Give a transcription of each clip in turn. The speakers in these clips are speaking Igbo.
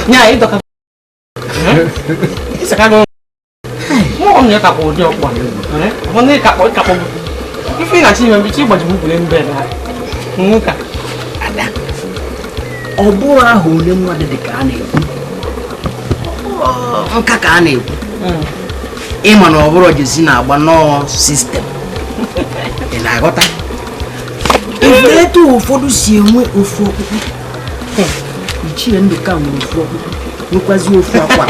Nya itu kan. Sekarang mau nggak tak boleh apa? Apa ni tak boleh tak boleh. Ini nak sih memang cuma cuma boleh bela. Enggak. Ada. Obo ahụ ne mu ade de ka na ekwu. Nka ka na ekwu. Ịma na ọbụrụ jesi na agba no system. Ị na-aghọta? Etu ụfọdụ si enwe ofu ọkpụkpụ. Ichie Ndụka nwere ofu ọkpụkpụ. Nwekwazi ofu akwa.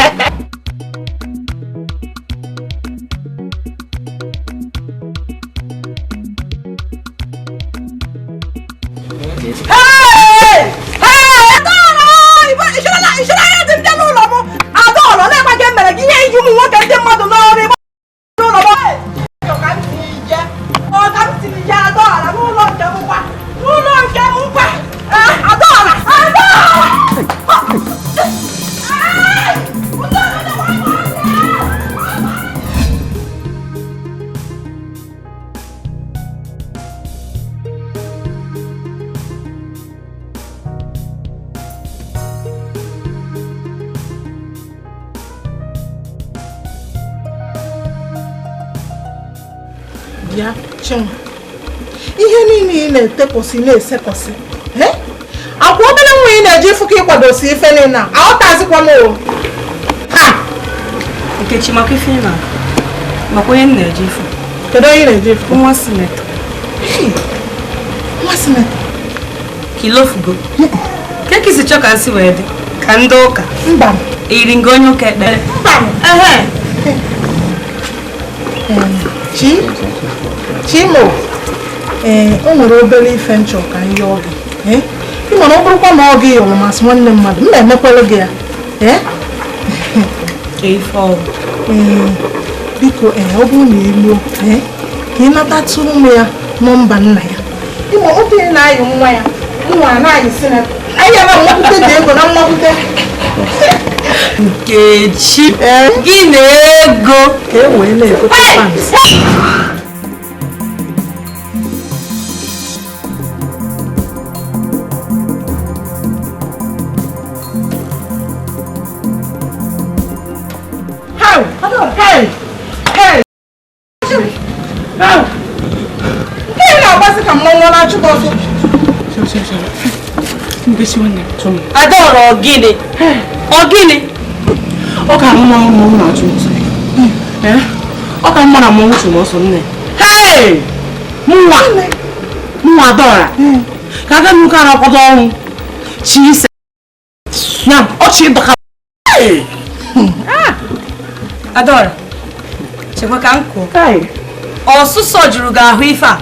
Ya, chum. Ihe niile na-etepụsị na-esepụsị. Akwa obere nwa ị na-eji ifu ka ịkwadosi ife niile a. Aghọtazikwa m o. Ha! Nkechi maka ife na. Maka onye na-eji ifu. Kedu onye na-eji ifu? Nwa sinetọ. Nwa sinetọ. Kilofugo. Ka kisi chọ ka nsi wee dị. Ka ndị ụka. Mba. Iri nga onye ụka ekpere. Mba. Chimo, o nwere obere ife nchọ ka ihe ọ gị. Ị mana ọ bụrụkwa na ọ gị yọrọ masị nwanne mmadụ, m na-emekwere gị ya. Ife ọgụ. Biko, ọ bụrụ na iluo, ka ị natatụrụ nwa ya nọmba nna ya. Ịma otu ị na-ayị nwa ya, nwa na-ayị sinetọ. Anyị ya na mmakwute dị ego na mmakwute. Nkechi, gị na-ego. Ka e wee na-egote pants. Adaora ogini. Ogini. Oka mma mma na atu. Oka mma na mma utu no so nne. Hey! Mwa Adaora. Kaga nuka na kodo ohun. Chi se. Ya, o chi doka. Hey! Adaora. Chekwa ka nko. Kai. Ọsụsọ juru ga ahụ ife a.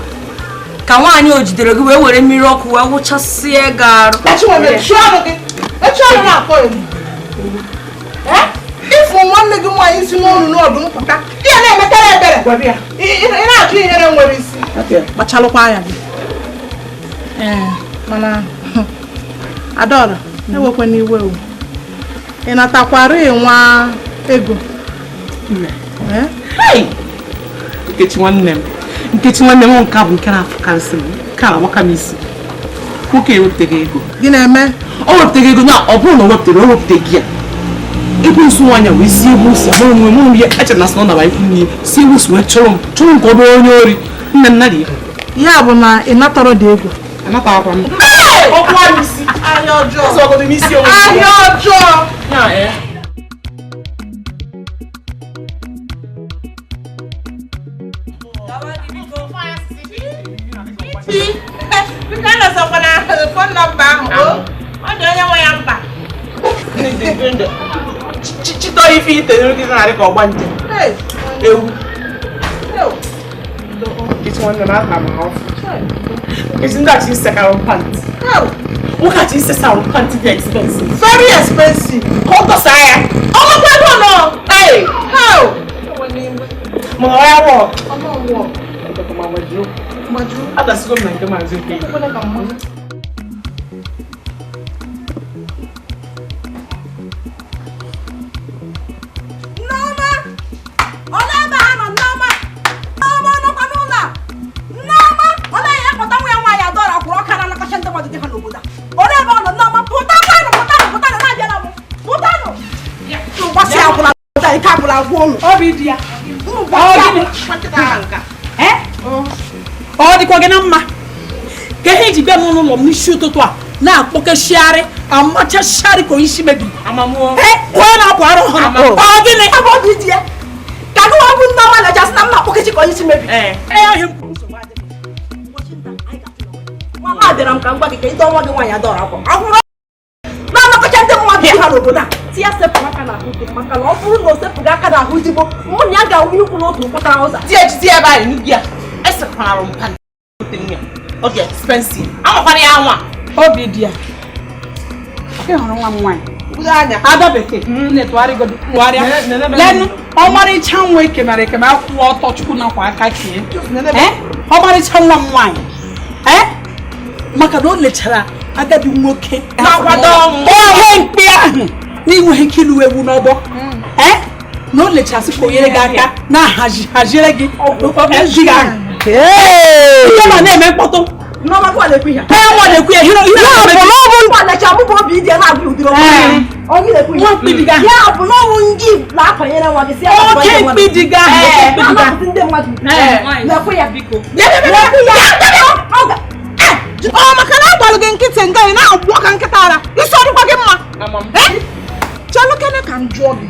Ka nwaanyị o jidere gị wee were mmiri ọkụ wee wụchasịa gị arụ. Ifu nwanne gị nwaanyị si n'ọnụ n'ọdụ mpụta. Ihe na-emetere ebere. Ị na-ajụ ihere nwere isi. Kpachalụkwa anya gị. Mana Adaora, ewekwa n'iwe o. Ị natakwara nwa ego. Nkechi nwanne m nke a bụ nke na-afụkarịsị m nke a amaka m isi nwoke ewepụtaghị ego gị na-eme o wepụtaghị ego na ọ bụrụ na o wepụtaghị ya ego nso nwaanyị wee si egwu si abụrụ nwe mụ ya eche na sị na ọ ikwu n'ihe si egwu si wee chụrụ m ka ọ bụrụ onye ori nne nna dị ihe ya bụ na ị natọrọ dị ego anatakwa m ọkwa isi ahịa ọjọọ ahịa ọjọọ Chito ife ite n'oge na-arị ka ọgba nje ewu it's one that I have off isn't that you second pants look at you second pants very expensive hold the sire oh my god no hey how mo ya wo ko ma waju ada sigo na nke ma zo ke Oda agwọ obi dị ya ọ dịkwa gị na mma ka ihe ji bịa n'ụlọ m n'isi ụtụtụ a na-akpọkeshigharị amachashigharị ka isi mebiri onye na-apụ arụ ọhụrụ ọ gịnị obi dị ya ka gị ọ bụ nna nwa na-ejasị na mma akpọkechi ka isi mebiri mama dịra m ka m gwa gị ka ide ọnwa gị nwaanyị adọrọ akwọ ọhụrụ na-anakọcha ndị mmadụ ha n'obodo a tinye sepụrụ aka n'ahụ dị maka na ọ bụrụ na o sepụghị aka n'ahụ digbo mụ na ya ga-awụ ikwu n'otu nkwụtara ụzọ di ejide ebe anyị n'ugwu ya esekwara m mpa ọ dị expensive amakwana ya nwa obi dị ya ị hụrụ nwa m nwaanyị ada bekee na-etụgharịgodo tụgharịa lenụ ọmarịcha nwa ekemara ekeme akwụkwọ ọtọ chukwu nakwa aka kie ọmarịcha nwa m nwaanyị maka na o lechara agadi nwoke ohe mkpi ahụ n'inweghị ike ilu ewu n'ọgbọ na o lechasị ka o nyere gị aka na-ahazire gị ji gị ahụ ihe ma na-eme mkpọtụ nwa na-ekwu ya oke mkpidiga maka na agbalụ gị nkịtị nga ị na-agbọ ka nkịta ara isi ọdịkwa gị mma chelụkene ka m jụọ gị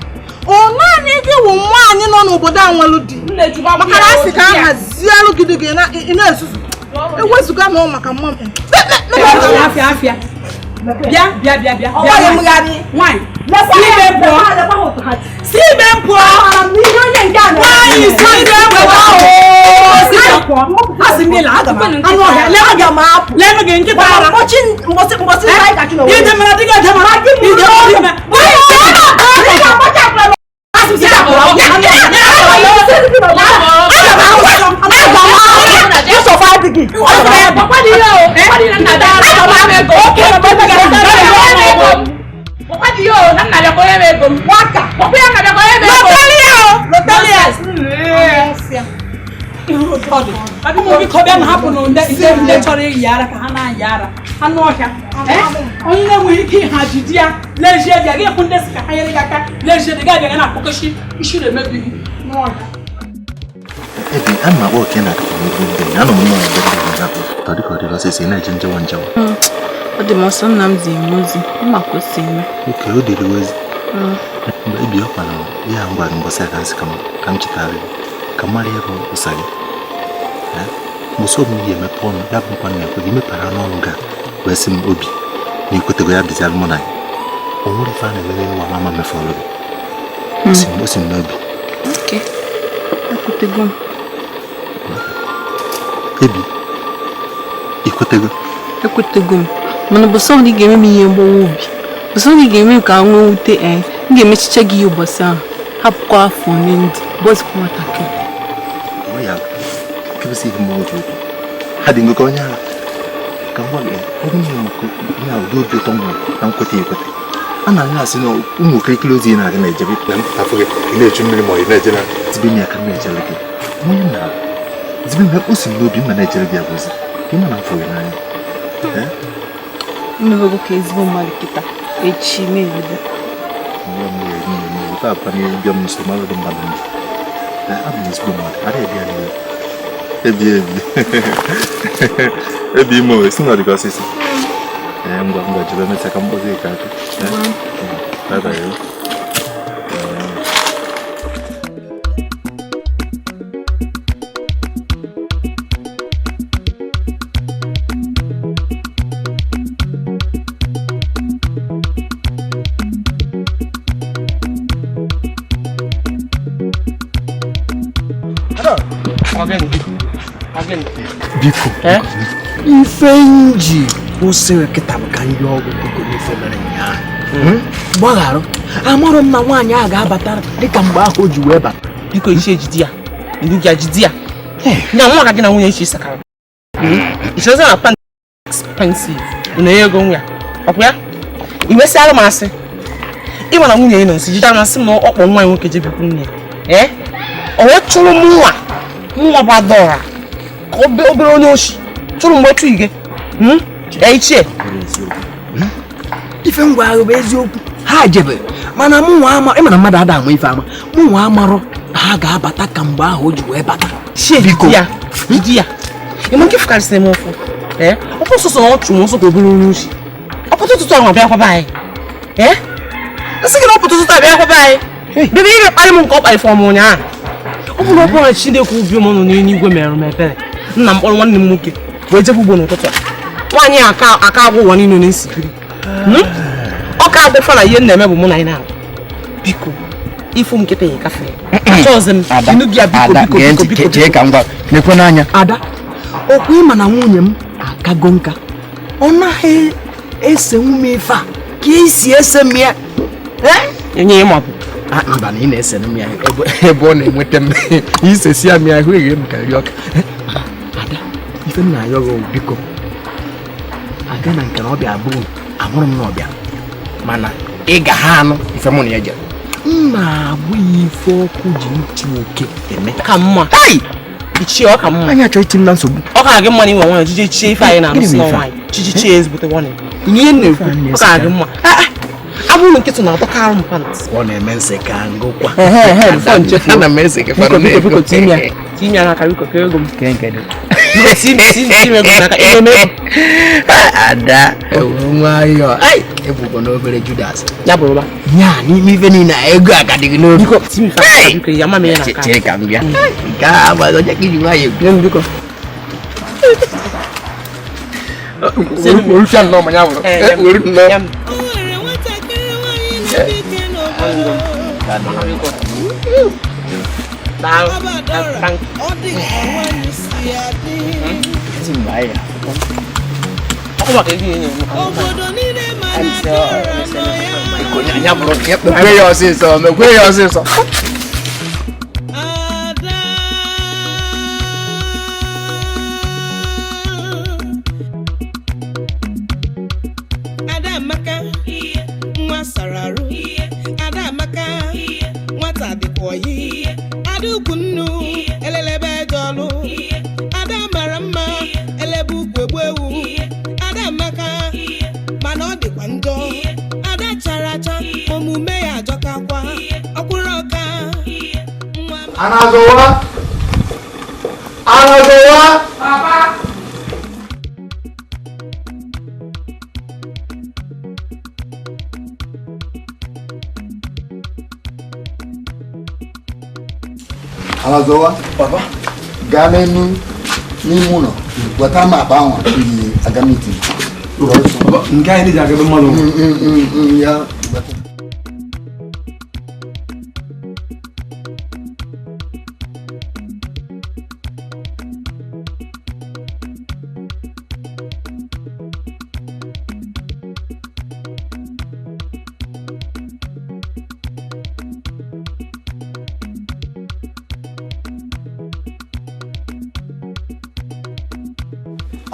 ọ naanị gị wụ nwaanyị nọ n'obodo a nwelụ di maka na asị ka a hazielụ gị dị gị ị na-ezuzu ewezụga na ọ maka mma afịa bịa nwaanyị si ibe mpụọ nwaanyị si ibe mpụọ asị m gị anụ ọhịa lenụ gị nkịta ara ide mara dịga edemara ndị chọrọ iyi ara ka ha na-ayị ara anụ ọhịa onye na-enweghị ike ịhaji di ya lejie bịa gị hụ ndị si ka ha nyere gị aka lejie dị ga-abịa na-akpọkeshi isi na-emebi gị n'ọhịa ebe a na-akpọ oke na anọ m nọ ebe ọ dịka ọ dịla osisi na-eje njewa njewa ọ dị m ọsọ nna m zi m ozi mma ka o si eme oke o dịrị ozi mgbe ebi ọkwa na ya ngwa mbọsị aka nsị ka m chetara ka mmadụ ebe ụsa gị mụsị obi m ga-emepe ọnụ ya bụ nkwa na-ekwe gị mepere n'ọnụ ga wee sị m obi na ikwetego ya bizialụ mụ na ya o nwere ife a na-emere nwa mama mefọrọ gị o si m n'obi ekwetego m ebi ekwetego m mana bụsọ ndị ga-eme m ihe mgbawa obi bụsọ ndị ga-eme ka nwee nwute m ga-emechiche gị ihe ụbọchị ahụ hapụkwa afọ onye ndị bọzikwa nwatakịrị kebisi ihe mgbe oji okwu ha dị ngụkọ onye agha ka m gwa gị ọ bụ ihe maka ihe a ụdị obi ụtọ nwere na nkweta ekweta a na-anya asị na ụmụ okirikiri ozi na-aga na-ejebe afọ gị ị na-echu mmiri ma ọ ị na-eje na zibe m ya ka m na-ejere gị onye na zibe m o si n'obi mma na-ejere gị agwazi ka ị ma na afọ gị n'anya mmewego ka ezigbo mmadụ kịta echi na-ebido taa bụkwa n'ihe bịa m nso mmadụ dị mmadụ ndụ abụ m ezigbo mmadụ ara ebi ya n'ihe ebi ime owe si na ọdịka osisi ngwa jebe mecha ka mkpọzi ka aka biko ife nji kwụsịrị kịta bụ ka ndị ọgwụ ife mere ụnyaahụ gbagharụ amarụ m na nwaanyị ahụ ga-abata dịka mgbe ahụ o ji wee bata biko isi ejidi ya ndị gị ajidi ya na nwa ka gị na nwunye isi sakara ichezi na pan expensive na ego nwa ọkwa ya imesiara m asị ịma na nwunye ị nọ nsi jide masị m na ọkpọ nwa nwoke jebekwu nne ya o wee chụrụ m nwa gbadọra obere onye oshi chụrụ mgbe otu ige ife ngwa ahụ bụ eziokwu ha jebere mana mụ nwa ama ịmana mmadụ ada ama ife ama mụ nwa amarọ ha ga-abata ka mgbe ahụ o ji wee bata biko ya ịma nke fụkarịsịrị m ụfụ ọkụ sọsọ ọchụ m nsọ ka obere onye uchi ọpụtụ ụtụtụ ahụ bịa kwaba anyị nsị gị na ọpụtụ ụtụtụ abịa kwaba anyị bebe ị ga-akparị m nke ọ kparị fọm ụnyaahụ ọ bụrụ ọ bụrụ Chineke ubi m nọ n'eluigwe mere m ebere nna m kpọrọ nwanne m nwoke wee jebe ugbo n'ụtụtụ nwaanyị aka agwụ ụwa niile na-esikiri ọ ka agwụfa na ihe m na-eme bụ mụ na anyị na-agwụ biko ifu nkịta ya kafe achọghịzi m inu gị ya biko chee ka m gwa nekwe n'anya ada okwu ịma na nwunye m akago nka ọ naghị ese nwume ife a ka esi ese m ya enye ịma bụ mba na ị na-ese m ya ebe ọ na-enweta m isesi ya m ya ahụ eghe m karịrị ọka ada ife m na-ayọ gị biko aga na nke na ọbịa abụrụ amụrụ m na ọbịa mana ị ga ha anụ ife mụ na ya jere mma abụghị ife ọkụ ji ntị oke eme ka mma ichie ọ ka mma anyị achọ iti m na nsogbu ọ ka gị mma na inwe nwaanyị jije chie ife anyị na-arụsị n'ọnwaanyị chichichie ezigbote nwanne ihe na-ekwu ọ ka gị mma abụrụ na nkịtụ na-atọ ka arụ mpant ọ na-eme nsị ka ngụkwa ana m ese gị fara biko tinye aka ka biko ka ego m ada nwayọ ebubo n'obere Judas ya bụrụ ya n'ime ife niile ego agadịghị n'obi chere ka m bịa nke a agbaghị onye ka iji nwayọ egwu biko Anazowa Papa Anazowa Papa gaa n'ime ụlọ weta m akpa ahụ iji aga meeting nke anyị ji aga ebe mmadụ ya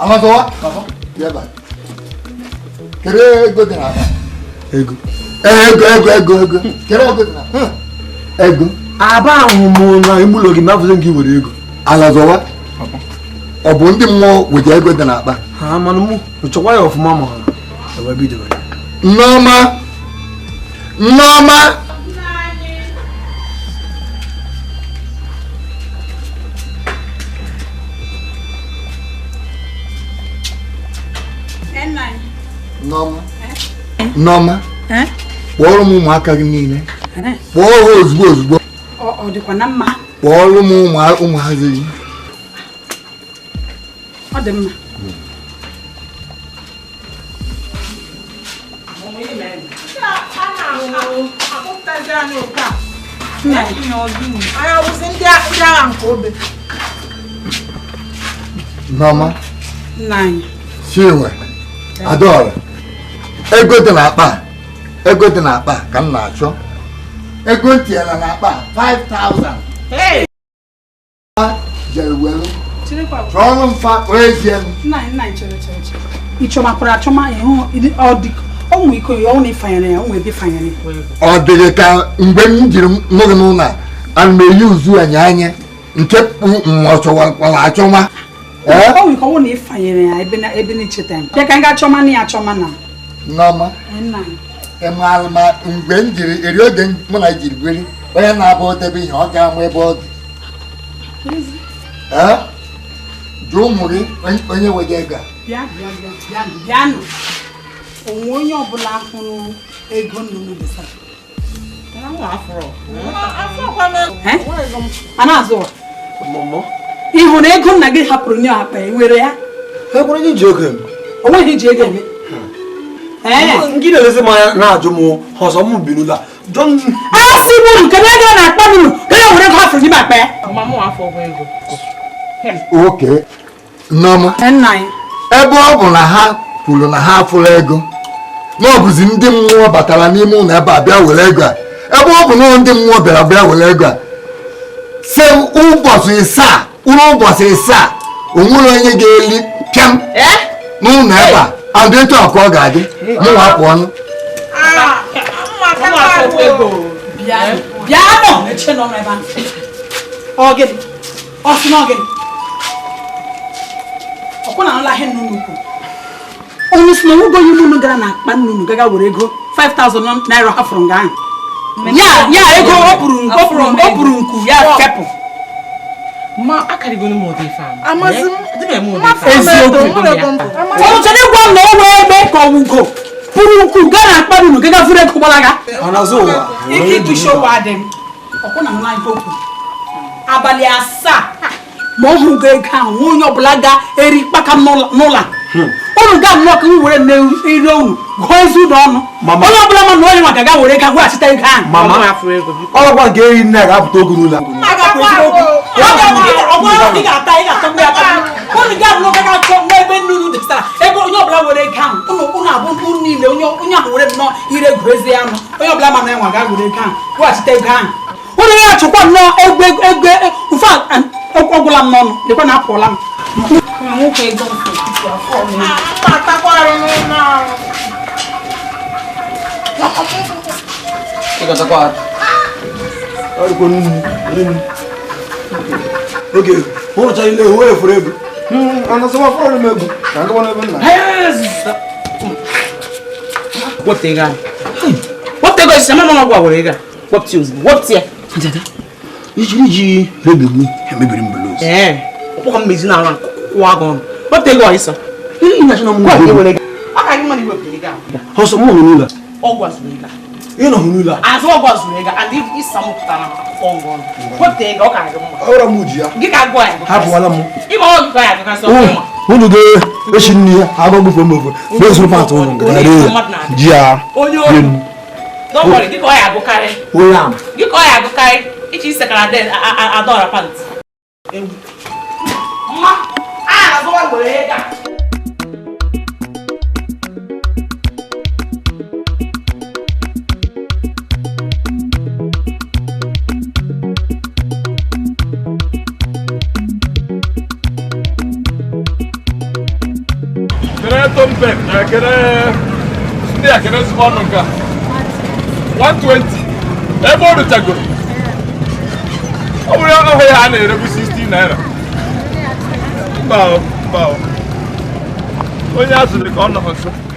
Anazowa Papa yaba kere ego dị n'akpa ego kere ego dị n'akpa ego aba ahụ mụ na imulo gị mafụzi nke were ego Anazowa ọ bụ ndị mmụọ weje ego dị n'akpa ha manụ mụ chọkwa ya ọfụma ma ebe bidoro Nneọma Nneọma kpọọrọ m ụmụaka gị niile kpọọ ha ozugbo kpọọrọ m ụmụazị gị ọ dị mma Nneọma Chinwe Adaora ego dị n'akpa ka m na-achọ ego ntinyela n'akpa 5,000 jere welu chọọrọ mfa onye ji elu ịchọmakwara achọma ọnwụ iko ya ọnwụ ifanyere ya ọnwụ ebe fanyere ọ dịghị ka mgbe m jiri nụgị n'ụlọ a na eyi uzu anya nke ọchọwakwara achọma ọnwụ iko ọnwụ na ifanyere ya ebe n'icheta ya bịa ka m ga-achọma na ya achọma na Nneọma ma mgbe m jiri eri oge mụ na jiri biri onye na-abụ odebe ihe ọ ga-amụ ebe ọ dị jụọ ụmụ gị onye wega ego bịanụ onwe onye ọbụla hụrụ ego nnụnụ besara a na-azụ ị hụrụ ego nna gị hapụrụ nye akpa were ya onweghị iji ego eme Ngine lezi maya na ajumu hoso mu binula. John asibu kebe ego na akpa nunu kebe were ego hapụrụ n'ime akpa mama afọ ego oke nneọma nna ebe ọ bụ na ha kwuru na ha afụrụ ego na ọ bụzi ndị mmụọ batara n'ime ụlọ ebe a bịa were ego a ebe ọ bụ na ndị mmụọ bịara bịa were ego a se ụbọchị ịsaa onwere onye ga-eli pịam n'ụlọ ebe a adị etu a ka ọ ga-adị mụ hapụ ọnụ onye si na nwugo yi unu gara na akpa nnụnụ gaga were ego 5,000 naira hafụrụ nga ahụ ya ego ọ pụrụ nku ya fepụ ọchọrọ ịgwa m na o wee ebe ka ọwụgo pụrụ nku gaa na akpa nnụnụ gaga furu ego gbalaga ike ịtụshi ụwa dị m ọkwụ na nwa ife okwu abalị 7 ma ọ hụgo ego ahụ nwa onye ọbụla ga-eri kpaka n'ụlọ unu ga nnọọ ka m were na-eri unu gụọ ezi ụlọ ọnụ onye ọbụla ma na onye maka ga were ego weghachite ego ahụ ọgwa nke eri nne ga-apụta ogo n'ụlọ n'ebe nnụnụ dịsara ego onye ọbụla were ego ahụ unu abụ niile onye ahụ were nnọọ ire ego ezi anụ onye ọbụla ma na enwa ga were ego ahụ weghachite ego ahụ unu ya achụkwa nnọọ egbe mfe ọgwụla m n'ọnụ dịkwa na apụọla m nwoke ego oge ụrụcha ile ewu efuru ego anasịwa fọrọ m ego ka ngaba n'ebe nna wepụta ego isi ama ọgwụ were ego wepụta ozugbo wepụta ya ijiri ji rebegbu emebiri mbele ozi ọkpọkọ mmezi na ara kwụọ agụ ọnụ wepụta ego ọyịsa ọsọ m hụrụ n'ụlọ ọgwụ azụrụ ego ị nọ hụrụ n'ụlọ azụ ọgwụ azụrụ ego and ịsa m pụtara afọ ngụ ọnụ wepụta ego ọ ka adị mma ọra m ji ya gị ka agụ ya hapụwala m ịma ọ gị ka ya agụkasị ọfụma unu ga-echi nne ya agbagbufo m ofe na-ezuru patụ ụlọ gara ya ji ya onye olu dọkọrị gị ka ọ ya agụkarị onye am gị ka ọ ya agụkarị ichi isekara den adọra pant mma a na-azụwa were ego Tompe, I can respond on 120. Everybody tago. Oh, we are here and every 16 naira. Bow. When you have to the corner of the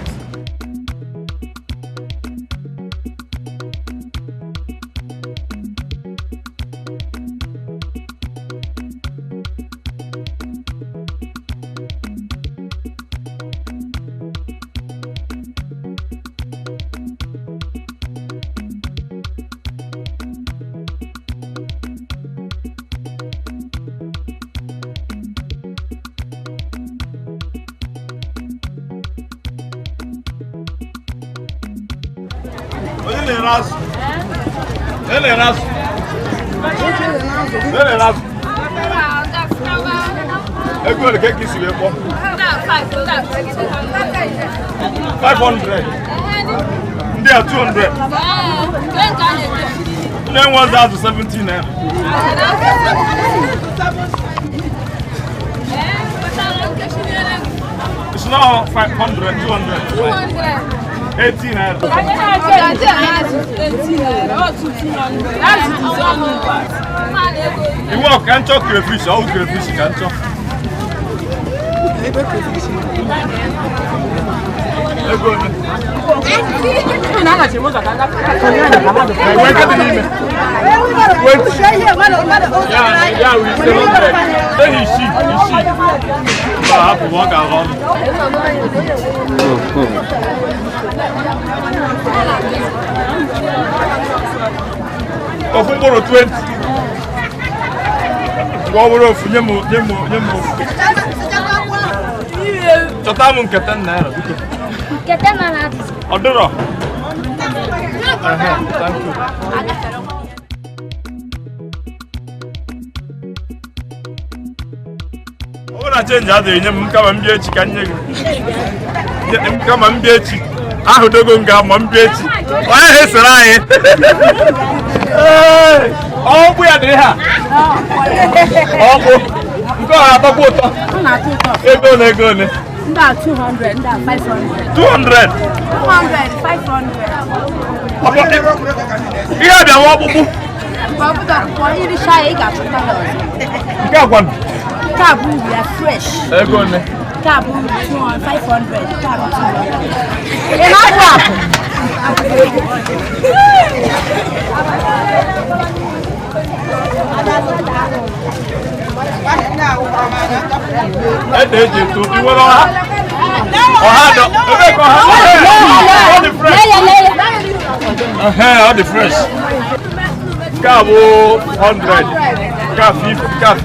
Everybody get this way for 500. They are 200. Then one's out to 17 now. It's now 500, 200. 18 naira. You walk and talk crayfish, all crayfish you can talk. Ofumoro 20. Waworo nyemo. Chota mun keten naira biko. Keten na. Odoro. Thank you. Ora change ade nyem kama mbiechi kanyege. Nyem kama mbiechi. Ahu dogo nga mbiechi. Oya hesera anyị. Ọ bụ ya dị ha. Ọ bụ. Nke ọha atọkwa ụtọ. Ọ na-atọ ụtọ. Ego ne. Ndị a 200, ndị a 500. 200. 500. Ihe abịa nwa ọkpụkpụ. Mgbe ọ bụla akwụkwọ iricha ya ị ga-achọta ya ọzọ. Nke a kwanụ? Nke a bụ uri ya fresh. Ego ne. Nke a bụ 500, nke a bụ 200. Ị na-apụ apụ. Ede eji eto nwere ọha. Ọha dọ. Ebe ka ọha. Ọ dị fresh. Ọ dị fresh. Nke a bụ 100. Nke a 50. Nke a 50.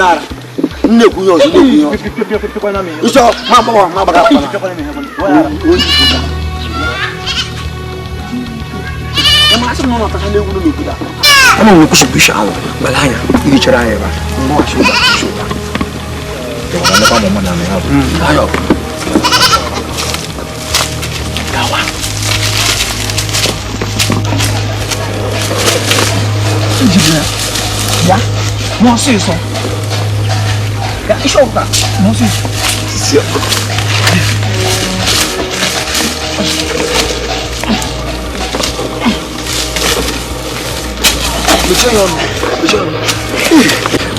Nyara nne kunyo zo kunyo iso ma baga pana ma aso no ta kan lewu no kuda ama wo kusu bisha awo balanya iri chara ya ba mo shi ba to na ba mo na me ha ayo dawa ya mo si so ya iso ka mo si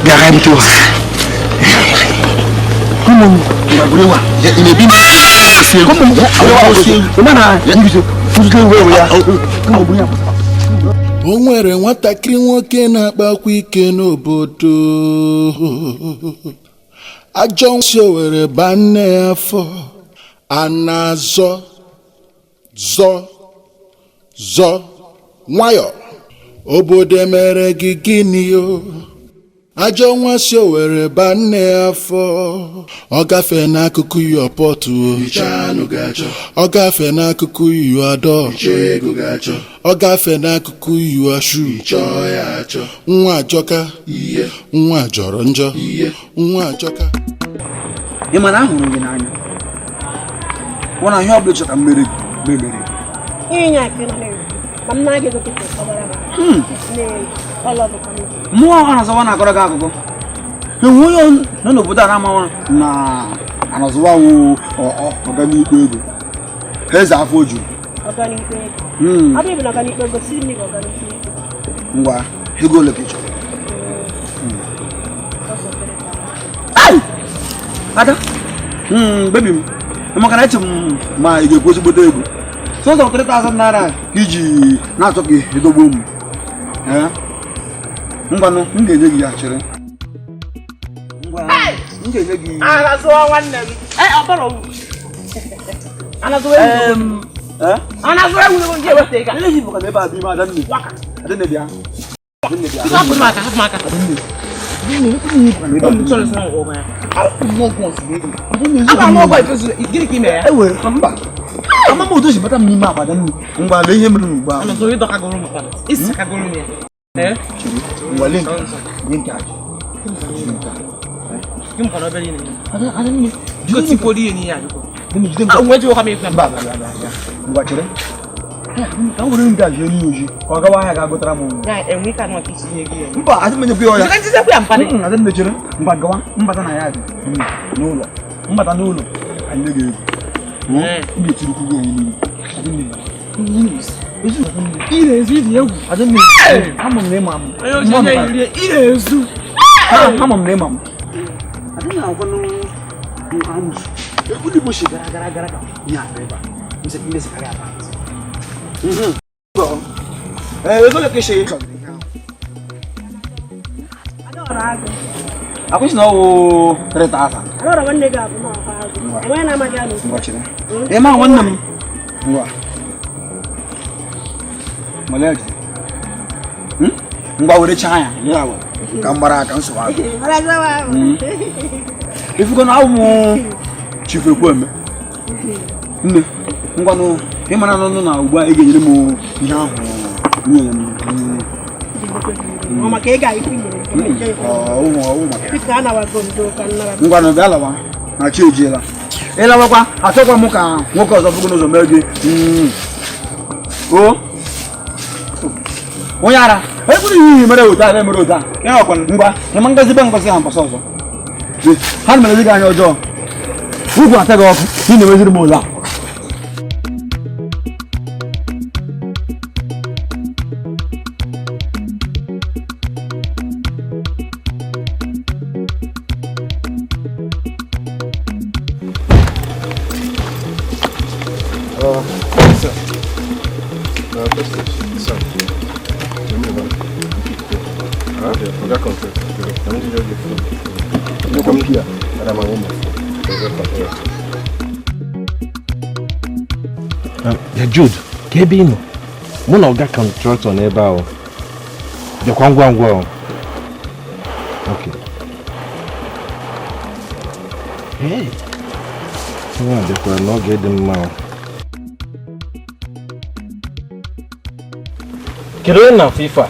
biar itu kamu nggak boleh wah ya ini bini kamu mana ya bisa sudah wewe ya kamu boleh apa o nwere nwatakịrị nwoke na-akpakwa ike n'obodo ajọ nsi Owerri ba nne ya afọ a na-azọ nwayọ obodo emere gị gịnị o ajọ nwa si Owerri ba nne ya afọ ọ gafee n'akụkụ iyo pọtụ ọ gafee n'akụkụ iyo adọ ọ gafee n'akụkụ iyo ashu nwa ajọka nwa jọrọ njọ nwa ajọka ị mana ahụrụ gị n'anya wana ihe ọbụla chọka mmeri Inye akịrị ma m na-aga egote ọbara mmụọ ọha na-azọwa na-akọrọ gị akụkọ enwe onye nọ n'obodo a na-amawa na anazụwa wụ ọganiikpe ego eze afọ juru ọganiikpe ego ọ bụ na ọganiikpe ego siri mmiri ọganiikpe ego ngwa ego ole ka ị chọrọ ada bebi m maka na eche m ma ị ga-ekwu ezigbote ego sọsọ 3,000 naira ka iji na-achọ ka edogbo m ngwanụ m ga-enye gị ya chere ngwa m ga-enye gị anazụwa nwanne m ọbara owu anazụwa ewu ndị eweta ego ele ji bụkana ebe a bụ ime adanne bịa hapụ maka mba amama otu si bata m n'ime akpa adanne ngwa lee ihe mere n'ugbo ahụ ngwa link Kim kono beli ni. Ada ni. Juga tipo dia ni ya. Ah, wewe kami ba. Ngwa chere. Ka wuri nga je ni oji. Ko ga wa ya ga gotara mu. Ya, enwi ka no kisi ni gi. Mba, ati menye biyo ya. Kan tise ku ampani. Ada me chere. Mba gawa, mba ta na ya di. N'ụlọ. Mba ta n'ụlọ. Anyị ga ego. Ndị tiri ku go ni. Adi ni. Ire ezu di egwu. Adi ni. Amam na imam. Ayo je ire ire ezu. Amam na imam. Adi na agwa no amu. Ekudi bo shi gara ka. Ya beba. Nse kile se kare apa. Ezo le keshe. Aku sih no 3,000. Allora quando ga no fa. Wai na magano. Ngwachire. Ma wannan ngwa. Malaji. Ngwa wure chanya. Yawa. Kamara kan su ba. Ala zawa. If gonna awu chifu kweme. Nne. Ngwa no mana no na ugba e ga-enyere m ihe ahụ nye mama ka ị ga-ekwu pika na wagondo ka nnara ngwa no bịa lawa na chi ejiela ịlawakwa achọkwa m ka nwoke ọzọ fụgo n'ụzọ mee gị o onye ara ekwuru ihe mere ụta na mere ụta ya ọkwa ngwa ịma ngozi be ngozi ha mbọsị ọzọ ha mere gị anya ọjọọ ugwu ata gị ọkụ ị na-emeziri m ụlọ a Jude, ka ebe ị nọ mụ na ọga kọntraktọ n'ebe ahụ bịakwa ngwa ngwa ahụ. Okay. Hey. Nwa bịakwara n'oge dị mma ahụ. Kedu onye na FIFA?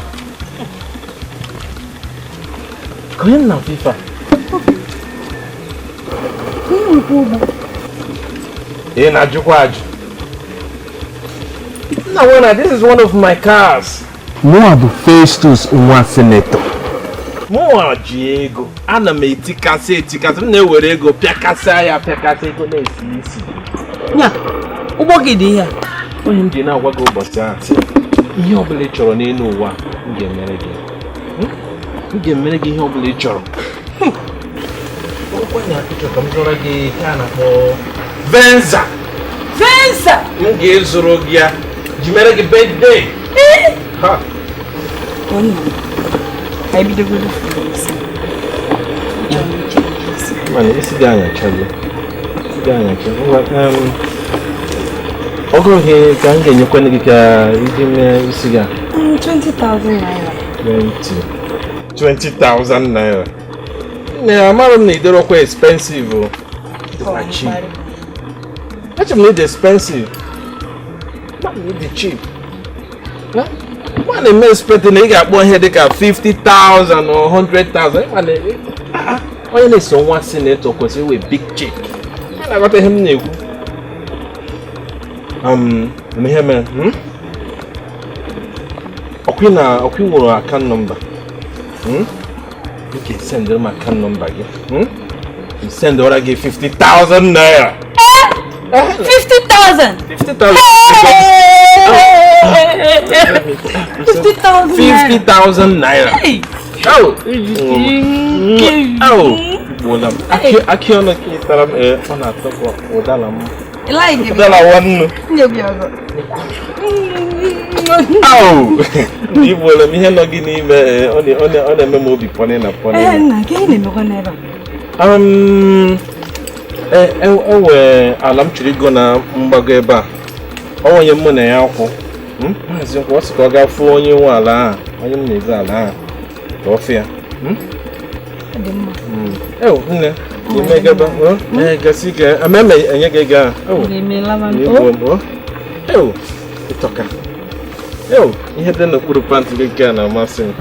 Onye na FIFA? Ị na-ajụkwa ajụ. No, this is one of my cars. More the Festus nwa senator. More Diego. Ana me etikase m na-ewere ego pịakasị ya pịakasị ego na-esi isi. Nya, ụgbọ gị dị ya. Onye m ji na-agwa gị ụbọchị ahụ. Ihe ọ bụla ị chọrọ n'elu ụwa, m ga-emere gị. M ga-emere gị ihe ọ bụla ị chọrọ. Ọkwa na ịchọ ka m zụrụ gị ka a na-akpọ Venza. Venza. M ga-ezụrụ gị ya. Jimere gị birthday. Ha. Onu. Ai bi dogo isi. Mane isi ga anya chago. Ogo he ka m ga-enyekwa gị ka iji mee isi ga. 20,000 naira. 20,000 naira. Ne amara m na idorokwa expensive o. Cheap. Acha m need expensive. Not really cheap. Huh? One of them expecting they got one here they got 50,000 or 100,000. Why is someone senator because he with big check? I got him new. Let me hear man. Okay, will account number. You can send them account number again. You send the other give 50,000 naira. 50,000. 50,000. 50,000 naira. Oh. Bolam. Aki ona kitaram ona toko odalam. Ela ide. Odala wanu. Nyebiago. Oh. Ni bola mi heno gini me oni memo bi pone na pone. Na ke ni me ko neba. Ewe ala m chiri go na mgbago ebe a. Onye m na ya akwụ. Maazị nkwa ọ sị ka ọ ga-afụ onye nwe ala ahụ, onye m na-eze ala ahụ ka ọ fịa. Nne, ime gaba, gasị ka ameme enye gị gaa. Ịtọka. Ihe dị n'okpuru pantị gị ka na-amasị m.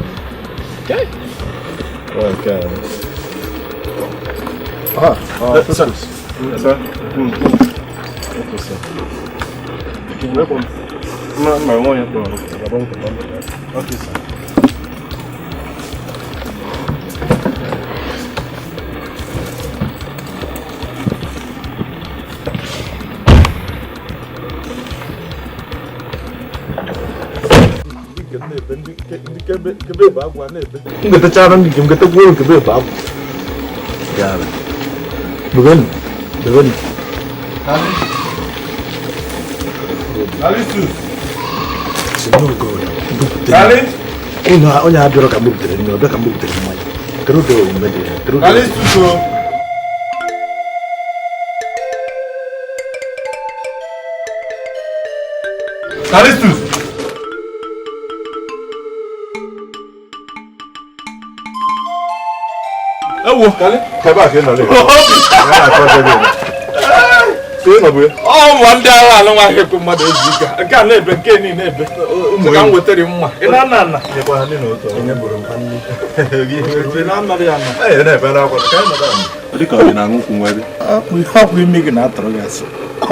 Sir. Sir. Okay, sir. Người ta cha nó mình người ta vui cái bếp bảo. Dạ. Bukan. Alistus. Senhor Gora. Alis. Olha a kamu terus, ni kamu terus mai. Terus tu media. Terus. Alistus. Alistus. Ewo. Kale. Kaba ke na le. Ọ ndị agha ala nwa ahịa mmadụ eziga nke a na-ebe nke ni na-ebe ka m wetara mma ị na-ana ana dịka ọ dị na nwụkwụ nwere ọkwa ime gị na-atọrọ gị asị ọ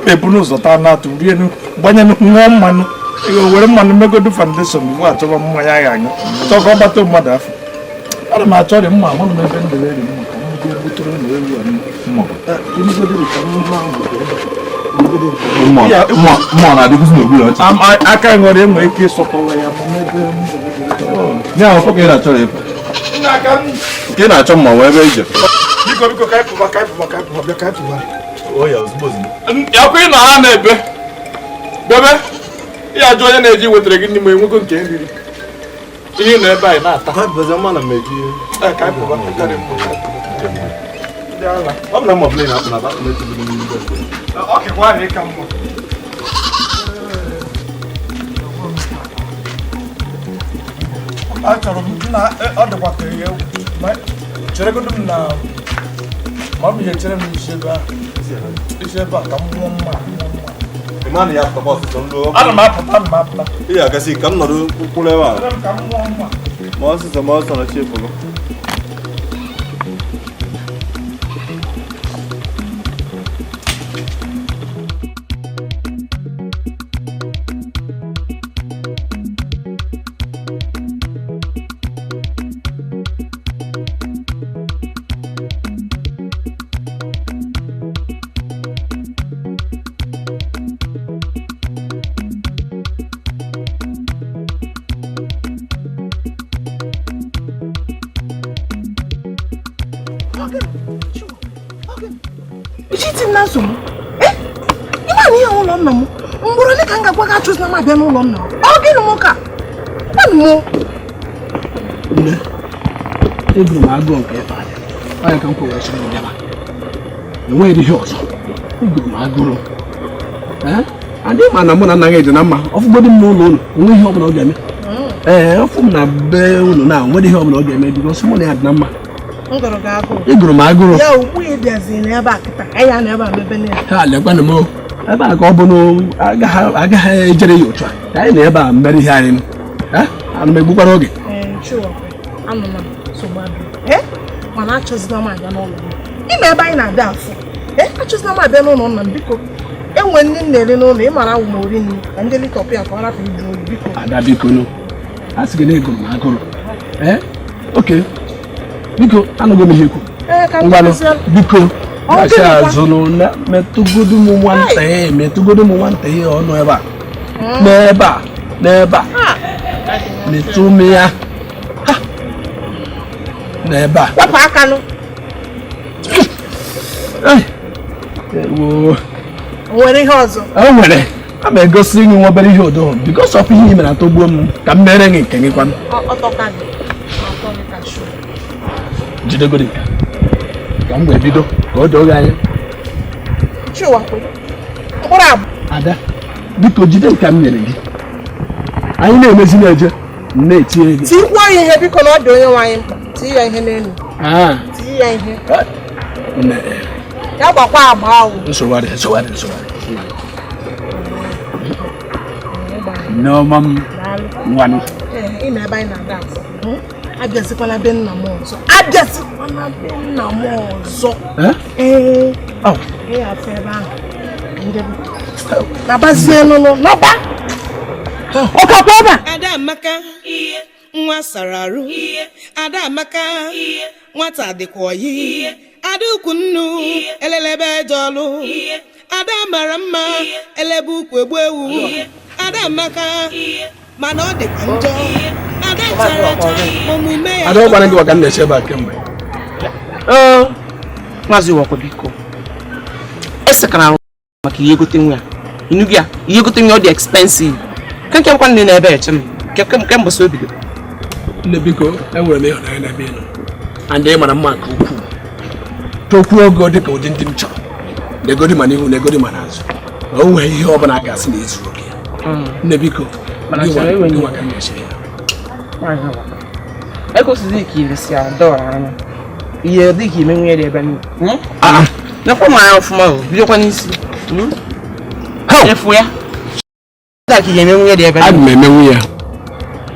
na-ebu n'ụzọ taa na-atụ rie gbanye ṅụọ mmanụ were mmanụ megodu foundation bụ achọba mmanya ya anyụ chọọ ka ọ gbata mmadụ afọ ana m achọ dị mma amanụ m ebe m dere eri mma ka m bịa butere na ewu mma mma na-adịkwụsị n'okpuru ọchị aka nwere enwe ike ịsọpụrụ ya nye ahụ ka ị na-achọrọ ịpụ ka ị na-achọ mma wee ebe ije biko ka ịpụba bịa ka ịpụba yakwa ị nọ ha na-ebe bebe ihe ajụ onye na-eji wetara gị n'ime enwego nke nriri ihe nọ ebe anyị na-ata ọ bụ na mma na-apụ na ọkịkwa ka mma achọrọ m na ọ dịkwa ka ihe cheregodo m na ma ọ bụ ihe chere m isi ebe a ka m mụọ mma ana m apụta ị ga-agasị ka m nọrọ kwụrụ ebe a ka m mụọ mma ma ọsịsọ na chiefogo Eburu m agụụ nke ebe anyị onye ka m kwụwasị n'ụdịba enweghị ihe ọzọ eburu m agụrụ adịghị ma na mụ na nna gị dị na mma ọfụgodị m n'ụlọ ụlọ onwe ihe ọbụla ọ ga-eme ọfụ m na be ụlọ na nwere ihe ọbụla ọ ga-eme bikọs mụ na ya dị na mma egoro m agụrụ ha lekwanụ m ebe a ka ọ bụ na agaghị ejere ya otu a ka anyị na ebe a mere ihe anyị ana m egbukwara oge mana achọzina m abịa n'ụlọ ime ebe anyị na-abịa afụ achọzina m abịa n'ụlọ nna m biko enwe ndị m na-eri n'ụlọ ịmara awụ m ori nri ka ndị litọpụ ya ka ọ rapụ iju oyi biko ada biko nụ a sị gị na egoro m agụrụ oke biko anụgo m ihe ekwu ngwanụ biko gachi azụ na metụgodo m nwata ihe ọnụ ebe a n'ebe a metụ m ya n'ebe a wepụ aka nụ nwere ihe ọzọ o nwere a ma egosi gị nwa obere ihe odo bikos ọpụ ihe mere atọgbuo m ka m mere gị nke gị kwanụ jidegodi ka m wee bido ka o doo gị anya ada biko jide nke m nyere gị anyị na-emezi na-eje na-etinye gị tikwa ya ihe biko na ọ dị onye nwaanyị mkpa tii ya ihe n'elu tii ya ihe ya gbakwa agba ahụ nsogharị nneọma m nwanụ ị na ebe anyị na-aga abịazikwana be nna m ọzọ abịazikwana be nna m ọzọ afọ ebe ahụ nabazie n'ụlọ naba ọkakwa ebe Adamaka nwa sara arụ Adamaka nwata dịkwa oyi Adukwu nnu elelebe jọlụ Ada mara mma elebe ukwu egbu ewu Adamaka mana ọ dịkwa njọ Ada chara omume ya Ada gbara gị maka nna ebe a kemgbe Maazị Wakwa biko esekana arụ maka ihe gote nwa inu gị a ihe gote nwa ọ dị expensive nke nkwa nne na-ebe eche m nke mbọsị obido nne biko enwere m ịhụnanya n'ebe ị nọ and ị mara mma nke ukwuu tokwuo ogo dịka ụdị ndị m chọrọ negodi ma n'ihu negodi ma n'azụ o nwee ihe ọ bụla a ga-asị na ezu oke nne biko egosizi ka iresi adọrọ anya ihe dị ka ime nwunye dị ebe niile nekwa m anya ọfụma o bidokwa n'isi efu ya ka ime nwunye dị ebe niile aga m emenwu ya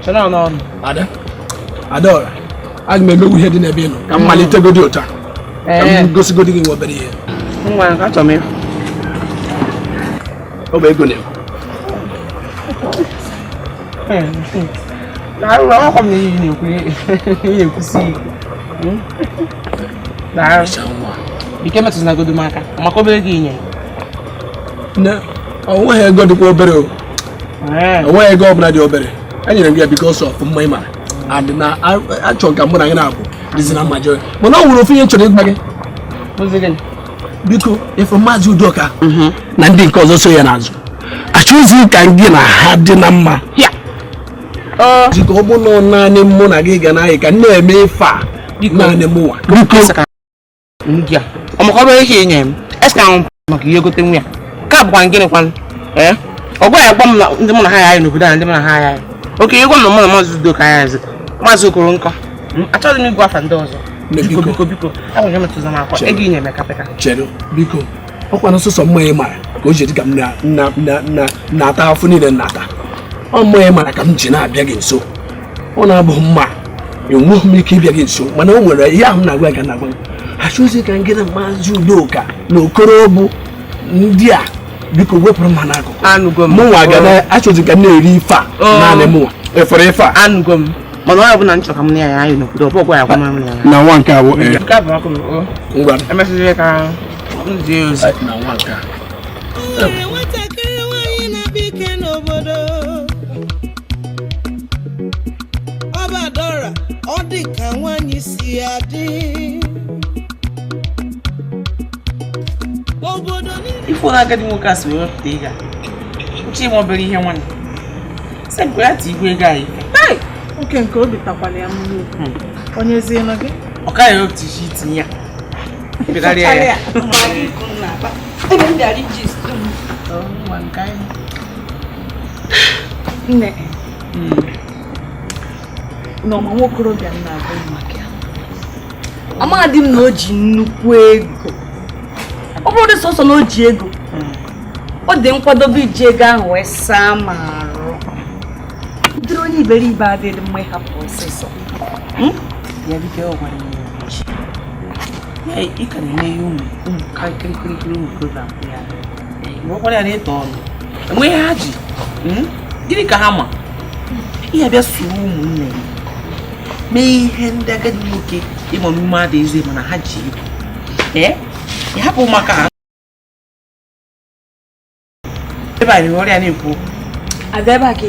chọrọ n'ọnụ Adaora aga m emenwu ihe dị n'ebe ị nọ ka m malitegodi ụta ka m gosigodi gị nwa obere ihe nwa ka achọrọ m ịfụ ọ bụ ego na-ekwu na-arụ akwụkwọ m na iyi na-ekwu ihe ekwusi ike metụta na godo m aka maka obere gị inye onweghị ego dịkwa obere o onweghị ego ọbụla dị obere enyere m gị ya because of mma ị mara and na achọ ka mụ na gị na-abụ dịzi na mmajọ mana ọ nwere ofe ihe chọrọ ịgwa gị biko efe Maazị Udoka na ndị nke ọzọ so ya n'azụ achọghịzi ka gị na ha dị na mma dịka ọ bụ na naanị mụ na gị ga na-ayị ka na-eme ife a naanị mụnwa biko ọmaka ọbere ihe inye m eska ahụ maka ihe gote nwa ya ka bụkwa gịnị kwanụ ọgwa ya gwa m na ndị mụ na ha ya n'obodo a ndị mụ na ha ya oke ịgwa m na mụ na Maazị Udoka ya yazi Maazị Okoro nkọ achọghị m ịgwa afa ndị ọzọ biko enwere metụta m akwa ego inye emeka peka chere biko ọkwa na sọsọ mma ị mara ka o ji dị ka m na-ata afọ niile na-ata ọ mma ị mara ka m ji na-abịa gị nso ọ na-abụ mma enweghị m ike ịbịa gị nso mana o nwere ihe ahụ na-agwa ga na-agwa achọghịzi ka gị na Maazị Udoka na Okoro bụ ndị a biko wepụrụ m ha n'akụkụ mụnwa ga na-achọzi ka m na-eri ife a naanị mụnwa efere ife a anụgo m mana ọ bụla nchọ ka m na ya anyị n'obodo ọ gwa ya gwa m ya na nwa nke abụ ngwa emesịrị ka ndị ozi na nwa nke nwatakịrị nwanyị na-abịa ike n'obodo ọ bụ Adaora ọ dị ka nwanyị si adị obodo ifo na agadi nwoke asị wee wepụta ego uche ime obere ihe nwanne sepụ ya ti igwe ego anyị oke nke obi takwala ya mmiri onye ezienụ gị ọ ka ya otu isi itinye ya pịgharịa ya nne na ọma nwokorobịa m na-agụ maka ya amadị m na o ji nnukwu ego ọ bụrụ dị sọsọ na o ji ego ọ dị nkwadobe iji ego ahụ wee saa ma arụ dịrị onye iberibe adịghị mma ịhapụ ọsịsọ ya dịka ọ gwara ya ị ka na-eme ihe ụmụ kirikiri ụmụ program ya nwekwara ya na-eto ọnụ enweghị ha ji gịnị ka ha ma ihe bịa suru ụmụnne ya mee ihe ndị agadi nwoke ịma n'ume ada eze mana ha ji ego ị hapụ maka ha ebe anyị nwere ya na-ekwu aga ebe a ka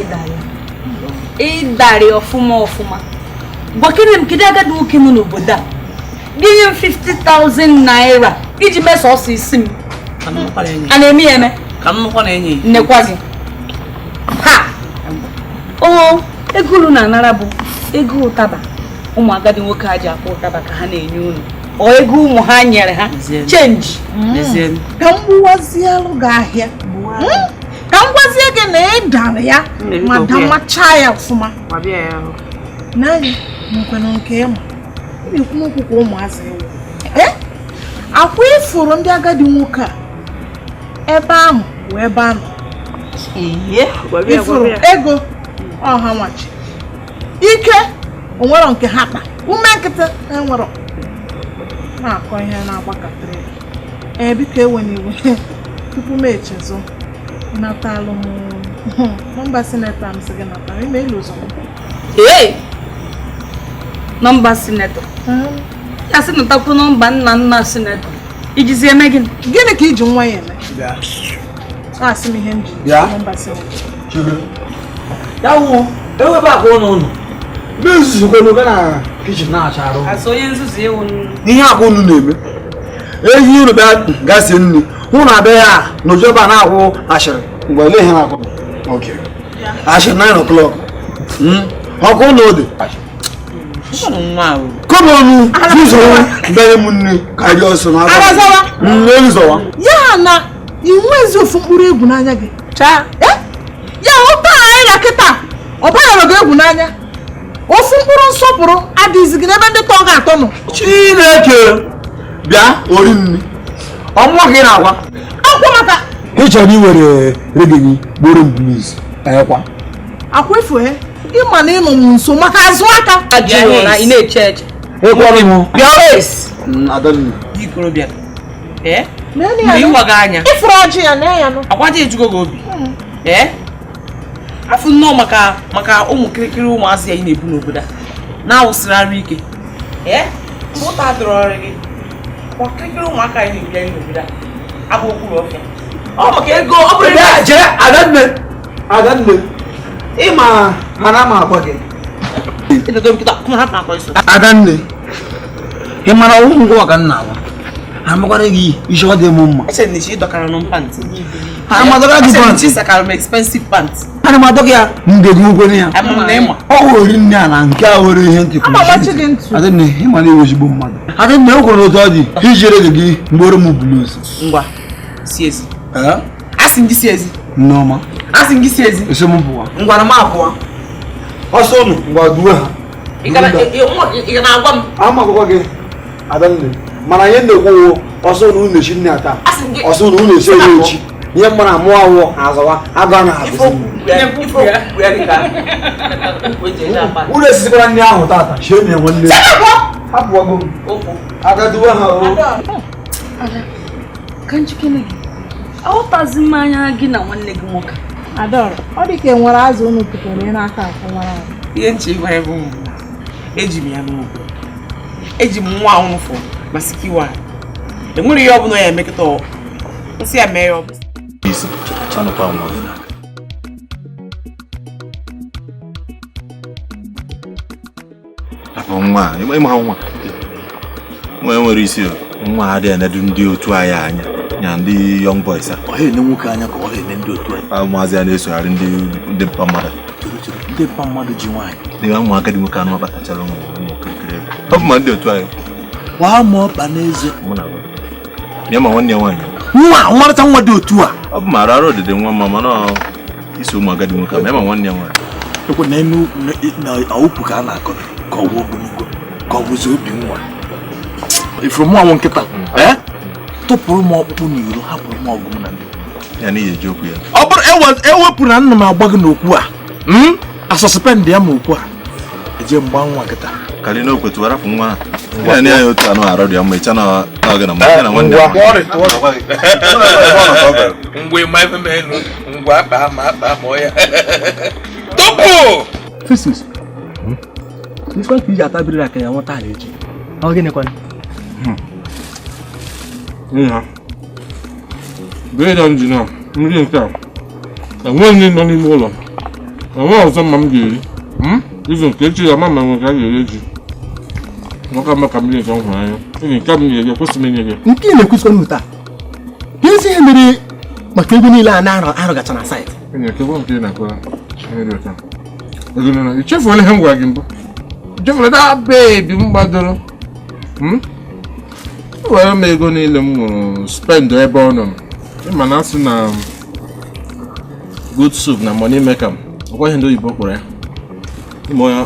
ịdarị ọfụma gbakere m kedu agadi nwoke nọ n'obodo a gịnye m 50,000 naira iji mesa ọsọ isi m a na-eme ya eme ka m nụkwa na-enye nnekwa gị ha o ego unu na-anara bụ ego ụtaba ụmụ agadi nwoke ha ji akpọ ụtaba ka ha na-enye unu ọ ego ụmụ ha nyere ha chenji ka m gbuwazielụ gị ahịa ka m gwazie gị na ị dara ya ma damachaa ya ọfụma n'anya nkwenụ nke ịma na-ekwu okwu ka ụmụazị ewu akwa ifuru ndị agadi nwoke a ebe ahụ wee ebe anọ ifuru ego ọha nwachi ike onwere nke ha kpa ume nkịtị enwere na-akọ ihe na-agbakọtara ya biko enwena iwe tupu m echezo natalụ m nọmba sinetọ m sị gị natara ime ilu ụzọ nọmba sinetọ ya sị natakwu nọmba nna sinetọ ijizi eme gịnị ka iji nwa ya eme asị m ihe m ji nọmba sinetọ ya wụ ewebe akwa ụlọ n'ezuzukwa na kichin na-acha arụ onye nzuzu ewu ihe akwa unu na-eme ehi unu bịa gasị nri hụ na abịa ya na ojoba na-akwụ ashịrị mgbe ele ihe na-akwụ ashịrị 9 o'clock ọkụ ụlọ ode kọbọnụ zụzọwa mbere m nne karịa ọsọ n'ezụzọwa ya na inwezi ofu mkpụrụ egwu n'anya gị ya ụta anyị na kịta ọ banyere gị egwu n'anya ofu mkpụrụ nsọpụrụ adịghịzi gị n'ebe ndị tọ ga-atọ nọ Chineke bịa ori nri ọnwụ gị na-agwa akwụ maka ị chọrọ iwere rege gị gboro m blues ekwa akwa efu ịma na ịnọ m nso maka azụ aka ị na-eche eche ekwọrọ m ifuru ọjị ya na ya nụ akwaja ejugo gị obi afụ nnọọ maka ụmụ kirikiri ụmụazị ya ị na-ebu n'obodo a na-awụsịrị arụ ike ụta dụrụ ọrụ gị kirikiri ụmụaka anyị na-ebi n'obodo a abụ okpuru ọfịa ọ maka ego ọ bụrụ jee Adanne ịma ha na ama akwa gị Adanne ị mara ọnwụ ngwa ka nna nwa ha makwara gị isi ọ dị m mma ha madọga gị pantị ha madọga ya ngegi ụgwọ ya ọ hụrụ nne a na nke a were ihe ntị Adanne ị mara iwe ezigbo mmadụ Adanne o kwere otu ọ dị ijere gị mgboro m blues ngwa si ezi asị gị si ezi Nneọma asị gị si ezi esi m pụwa ngwara m apụwa ọsọ ụnụ ngwa duwe ha ị na-agwa m ama akwụkwọ gị Adanne mana ihe na-ekwu ọsọ ụnụ unu echi nne ata ọsọ ụnụ unu esi ere echi ihe mma na amụ awụọ azọwa aga na unu esisikwara nne ahụ tata chie na enwe nne hapụwago aga duwe ha aghọtazi m anya gị na nwanne gị nwoke Adaọra ọ dị ka enwere azụ unu pụtara n'aka akwụwara ihe nche ịgwa ebe ụmụ eji m ya n'ugwu eji m nwa nwụfụ ma sikiwa enwere ihe ọbụla ya emekịta nsị ya mee ya ọbụ nwa ịma ha nwa enwere isi nwa adịghị enedu ndị otu anyị anya nya ndị young boys ọ na-ene nwoke anya ka ọ na-ene ndị otu anyị maazị ya na-esogharị ndị mpa mmadụ ndị mpa mmadụ ji nwaanyị dị nwa ụmụaka dị nwoke anụ ọkpatachara ụmụkirikiri ebe ọ bụ ma ndị otu anyị waa ma ọkpa n'eze ya ma nwanne ya nwaanyị nwa nwarịta nwa dị otu a ọ bụ mara arụ odide nwa mma mana iso ụmụaka dị nwoke ma ya ma nwanne ya nwaanyị ekwe na enu na awụpụ ka a na-akọ ka ọ bụ ogologo ka ọ bụzi obi nwa ifuru mụ anwụ nkịta tụpụrụ m ọkpụkpụ n'iro hapụrụ m ọgụ m na ndị ya n'ihi eji okwu ya ọ bụrụ ewepụ na nna m agba gị n'okwu a asọsipendị ya ma okwu a eje mgba nwa nkịta karị na okwetu warapụ nwa ya na ya otu anụ arụ dị ya mma ịcha na ọgị na mmadụ na nwanne ya ngwa ịma ife m elu ngwa akpa ma ya tupu Festus ife ka iji atabiri aka ya nwata ala echi ọ gịnị kwana nha bee ji na nri nke a enweghị ndị nọ n'ime ụlọ enweghị ọzọ mma m ga-eri izu nke echi ya ma nwe ka a ga-eri ji maka maka mmiri nke ọhụrụ anya enyi nke m na-eri ekwesị m enye gị nke na-ekwusikwa n'ụta ka ezi ihe mere maka egwu niile a na-arụ gacha na saịtị enyi ekekwa nke ị na-akọra mmiri ụta egonana ichefuola ihe m gwara gị mbụ ichefuola da bebi m gbadoro were m ego niile m nwụrụ spend ebe ọ nọ ịma na asị na good soup na money maker ọkwa ihe ndị oyibo kpọrọ ya ime onye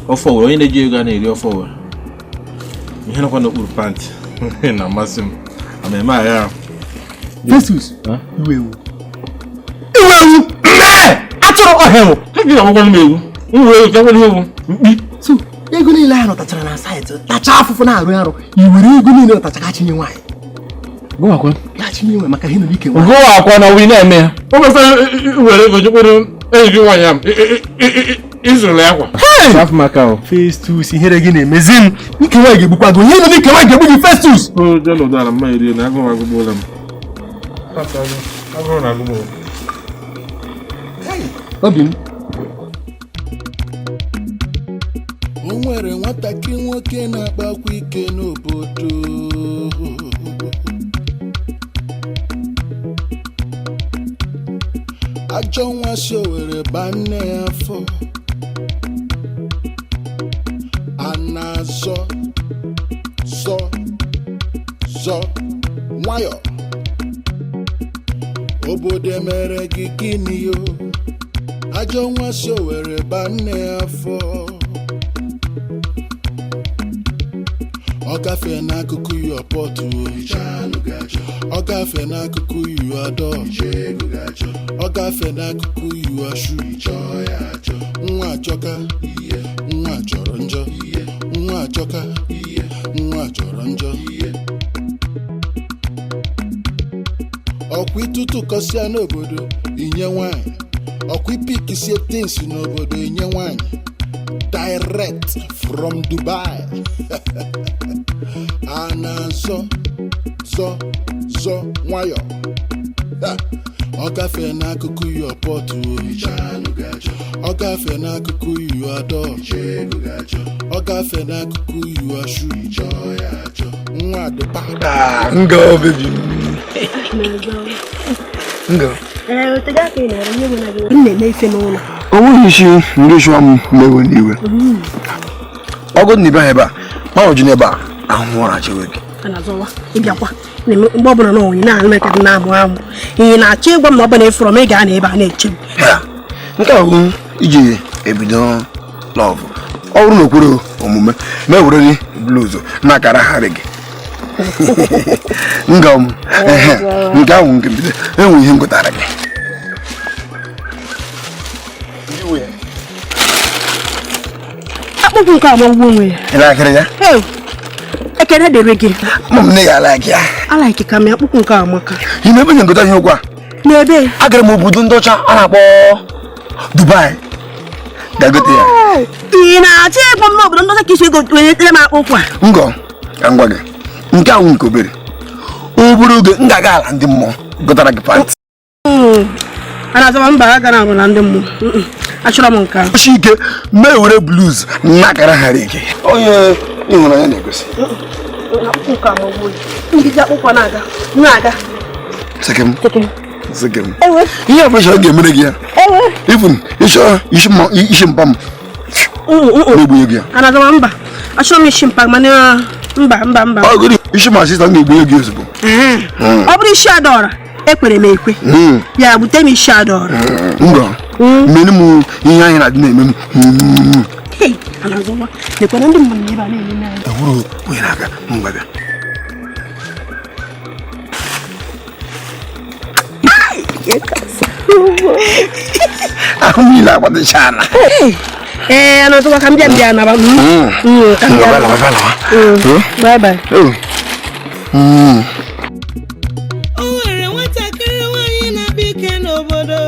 ọfọ were onye na-eji ego a na-eri ọfọ were ihe nakwa n'okpuru pantị na-amasị m ama eme agha Festus iwe ewu atụrụ ọhịa ha gị agbakwana m ewu nwere ewu ka nwere ewu mkpi ego niile ahụ tachara na saịtị tacha afụfụ na-arụ arụ i were ego niile ọtachaga chinye nwaanyị gụwakwa ya chinye nwe maka ihe na ike gụwakwa na wi na-eme ya o kwesịrị were ego jikwuru enyi nwaanyị ahụ ịzụrụ ya akwa afọ maka o Festus ihere gị na-emezi m ike nwaanyị ga-egbukwa gị onye nọ n'ike nwaanyị ga-egbu gị Festus jenụdara mma iri na agụụ agụgbuola m agụrụ na agụgbuo obi m o nwere nwatakịrị nwoke na-akpakwa ike n'obodo ajọ nwa si Owerri baa nne ya afọ a na-azọ zọ nwayọ obodo emere gị gịnị yo ajọ nwa si Owerri baa nne ya afọ ọ gafee n'akụkụ yu ọpọtụ ọ gafee n'akụkụ yu adọ ọ gafee n'akụkụ yu ashu nwa achọka nwa chọrọ njọ nwa achọka nwa chọrọ njọ ọkwa ịtụtụ kọsịa n'obodo inye nwanyị ọkwa ipikisie tins n'obodo inye nwanyị direct from Dubai a na-azọ nwayọ ọ gafee n'akụkụ yu ọpọtụ ọ gafee n'akụkụ yu adọ ọ gafee n'akụkụ yu ashu nwa dịpa nga obebi nga onweghị isi ndị chụọ m mewe n'iwe ọgụ ndị be ha ebe a ma ọ ji n'ebe a ahụhụ ọra chewe gị mgbe ọbụla na onye na-alụ meka dị na-amụ amụ ihe na-achọ ịgwa m na ọ bụla ịfụrụ m ị ga na ebe a na-eche m nke a bụ iji ebido lọvụ ọ bụrụ na okwere omume ma ewere gị blues na-akara harị gị nke ahụ nke bido enwe ihe ngụtara gị akpụkpụ nke amagwụ onwe ya ịlakịrị ya ekene dere gị ma m ya alaiki ya alaiki ka m akpụkpụ nke amaka ime ebe nye ngụta ihe okwu a n'ebe agara m obodo ndị ọcha a na-akpọ Dubai gagote ya ị na-achọ ịgwa m n'obodo ndị ọcha ka isi ego were tere m akpụkpụ a ngọ ka ngwa gị nke ahụ nke obere obere oge m ga-aga ala ndị mmụọ gụtara gị pantị a na-azọba mba ha gara arụ na ndị mmụọ achọrọ m nke ahụ oshi ike mee were blues na-akara ghara ike onye ịhụnanya na-egosi na-aga sekem ihe ọbụla ọ ga-emere gị ya ifun isi mpa m na-egbu ego ya a na-azọba mba achọrọ m isi mpa mana mba ọgụrụ isi ma sista m ga-egbu ego ozugbo ọ bụrụ isi adaọra ekpere m ekwe ya bute m isi adaọra ngọ mmeri m ihe anyị na-adị na-eme m lekwana ndị mmadụ na ebe a na-eme n'anya ewuru onye na-aga mgbabịa ahụ niile agbadịchana a na-atụkwa ka m bịa naba bye o nwere nwatakịrị nwaanyị na-abịa ike n'obodo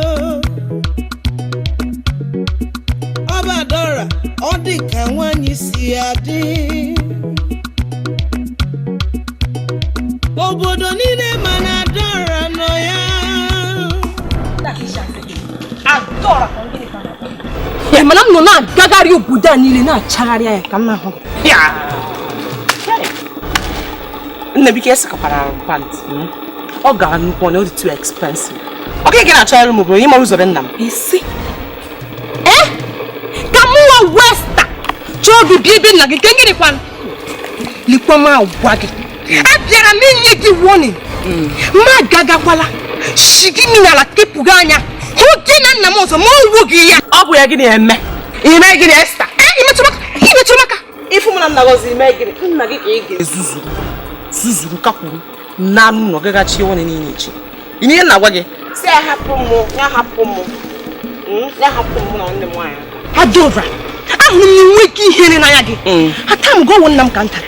ọbadọra ọ dị ka nwaanyị si adị obodo niile mana Adọra nọ ya ya mana m nọ na-agagharị obodo a niile na-achagharị ya ka m na-ahụ nne biko esikakwara pant ọ gara nnukwu ọ dị too expensive ọ gị na-achọgharị m obodo ịmara ụzọ be nna m isi ka m nwa westa chọọ gị bịa ebe nna gị nke ngịnịkwa likwa m agwa gị abịara m inye gị warning ma gagakwala shi gị minala kepụ gị anya hụ gị na nna m ọzọ ma ọwụ gị ya ọ bụ ya gị na-eme ime gịnị Esta imetụrụ maka ịfụ m na nna gọzi ime gịnị nna gị ka ị ga-ezuzuru kakwuru na nọ gagachi onye niile echi ihe nna gwa gị si ya hapụ m na nne m nwaanyị Adọra ahụrụ m na ike ihere n'anya gị ata m gọwụ nna m ka ntara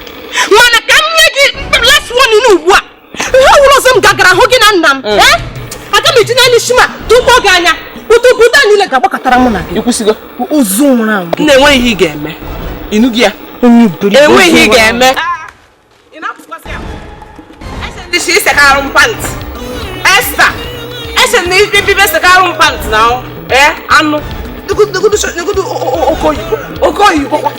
mana ka m nye gị last warning ugbu a ihe ọbụla ọzọ m gagara hụ gị na nna m aga m eji naanị shima tụkpọ gị anya ụtụbụda niile ga-agbakọtara mụ na gị ịkwụsịgo ozu nwụrụ anwụ na-enweghị ihe ị ga-eme ịnụ gị ya enweghị ihe ị ga-eme ndị shi isekarụ m pant Esther ese na ibibe sekarụ m pant na anụ oke oyibo kwa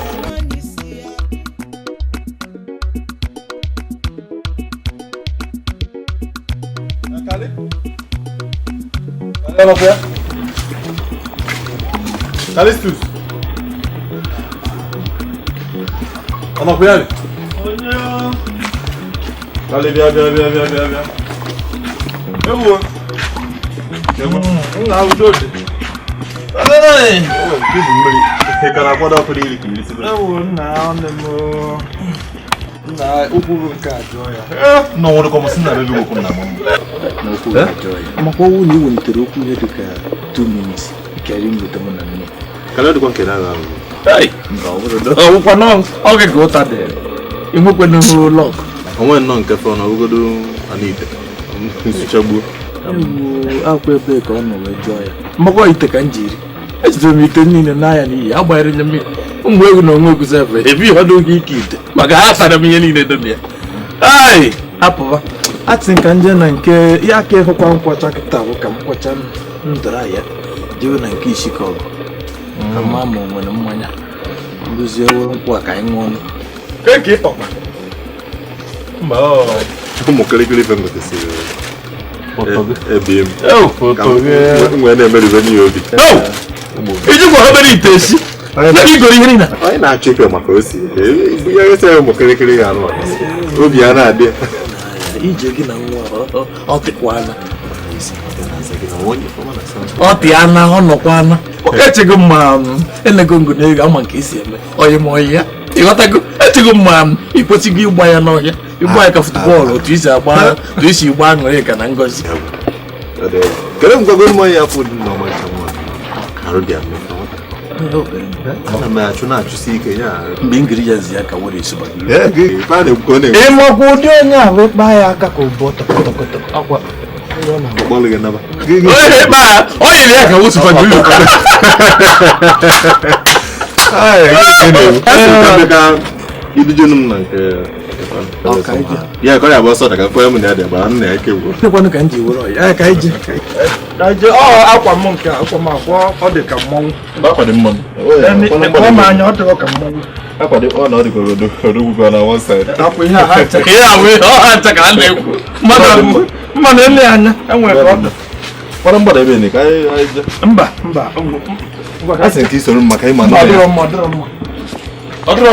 Calistus. Anakuya. Kale bia. Ewo. Na udode. Alai. Oh, kibu mbili. Kana kwada kwa dili kili sibu. Ewo na onemo. Na ukuru nka joya. No wono komo sina bebe wo kunna mo. Na ukuru joya. Makwa wu ni wontere okwu ihe dịka 2 minutes. Kari ngote mo na nne. Kala do kon kena ga. Hey, no, kwa no. Okay, go ta de. Imokwe no lock. Onwe no nke fo na ogodo anite. Nsuchagbu. Akwa ebe ka ọ nọ wee jụọ ya. Mmakwa ite ka njiri. Ejidere m ite niile n'anya n'iyi agbanyere nye mmiri. Mgbe egwu na onwe egwu sefe ebi ọdụ gị ike ite maka ha tara m ihe niile dobe ya. Ai, hapụba. Atị nka nje na nke ya aka ịhụkwa nkwacha kịta bụ ka m kwacha ndara ya jewe na nke isi ka ọgụ. Ka mma ma o nwere mmanya. Nduzie nkwụ ka anyị ṅụọ. Ka ịtọkwa. Mba ọ. Ụmụ kirikiri fe ngotesi. Ebiem. Foto gị. Nwe na-emeri veni obi. Iji kwa obere ite esi. Na gị goro ihe niile. Anyị na-achọ ikpe maka osi. Ihe ese ụmụ kirikiri ga anụ obi ya na-adị. Ije gị na nwa ọ dịkwana. Ọ dị ana ọ nọkwana. Echego mma enego ngo n'ego ama nke esi eme. Oyi ma oyi ya. Ịghọtago? Echego mma ikwesịghị ịgba ya n'ọhịa. Ịgba ya ka futbọọlụ otu isi agba otu isi gba aṅụrị ka na ngozi. Kere m gwago mmanya ya fụdụ n'ọma nwa. Arụ dị amị. Ana m achụ na-achụsi ike ya. Mgbe ngiri ya zi aka were esi bagị. Ịmakwa ụdị onye ahụ ịkpa ya aka ka ụbọ tọkọtọkọtọ akwa. Ọ yiri ya ka wosu fagili. Idujunum na nke ya ka ya bụ ọsọ daga kwa m na ya dị ba nna ya kewu. Nekwanụ ka m ji were ya ka ije. Daje akwa m nke akwa m akwa ọ dị ka mmọnwụ. Akwa dị mmọnwụ. Ọ ma anya ọ dị ka mmọnwụ. Akwa dị ọ na ọ dị ka odogwu na one side. Akwa ihe ha ncha. Ihe a wee ọ ha ncha ka a na-ekwu. Mmadụ ele anya enwere ka ọ dị. Kwara mgbada ebe ni ka anyị je. Mba. Asị nke isoro m maka ịma na ọ dịrọ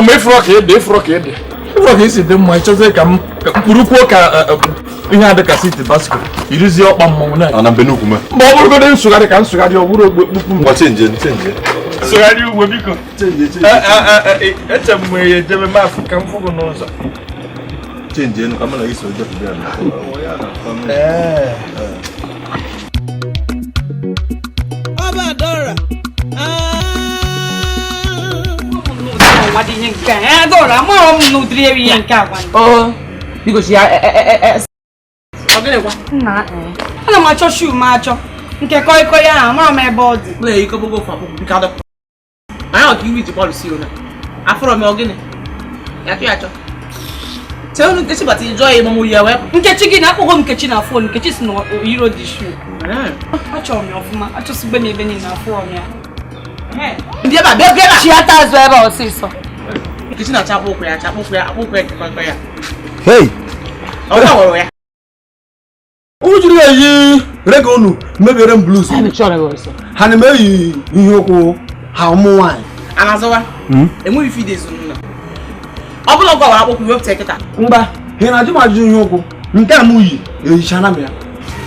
mma ịfụrọ ka ede ịfụrọ ka isi dị mma ịchọzie ka m kwuru kwuo ka ihe adị ka siti basko irizie ọkpa mmọnwụ na na mbe n'ugwu ma ọ bụrụgodị nsụgharị ka nsụgharị ọ bụrụ okpukpu m chenje nsụgharị ugbo biko eche m nwere ejebe m afụ ka m fụgụ n'ụzọ chenje ka m na iso jepụta ya Obadora Wadi nke dora mo nudri ewi nke agwa. Biko si ya Ogelekwa. Na ana m achọ shoe ma achọ. Nke koi ya ama m ebe ọ dị. Le iko bogo fa nke ado. Ayo ki wi ti policy ona. Afro me ogene. Ya ki achọ. Te unu nke si bati enjoy mo ya we. Nkechi gị na-akpọgo Nkechi na phone. Nkechi si no hero di shoe. Achọ m ọfụma. Achọ sigbe m ebe ni na phone ya. Ndị ebe bịa. Chiata azụ ebe ọsịsọ. Nkechi na chapụ ụkwụ ya kekọ ya. Hey! Ọ gwara ya. Ujuru eyi rego unu mebere m blues. Ha na meyi ihe okwu ha ụmụ nwanyị. Anazowa. Enweghị fides nna. Ọ bụla gwara akpụkpụ wepụta kịta. Mba, he na-ajụ m ajụjụ ihe okwu. Nke a m yi ehichana m ya.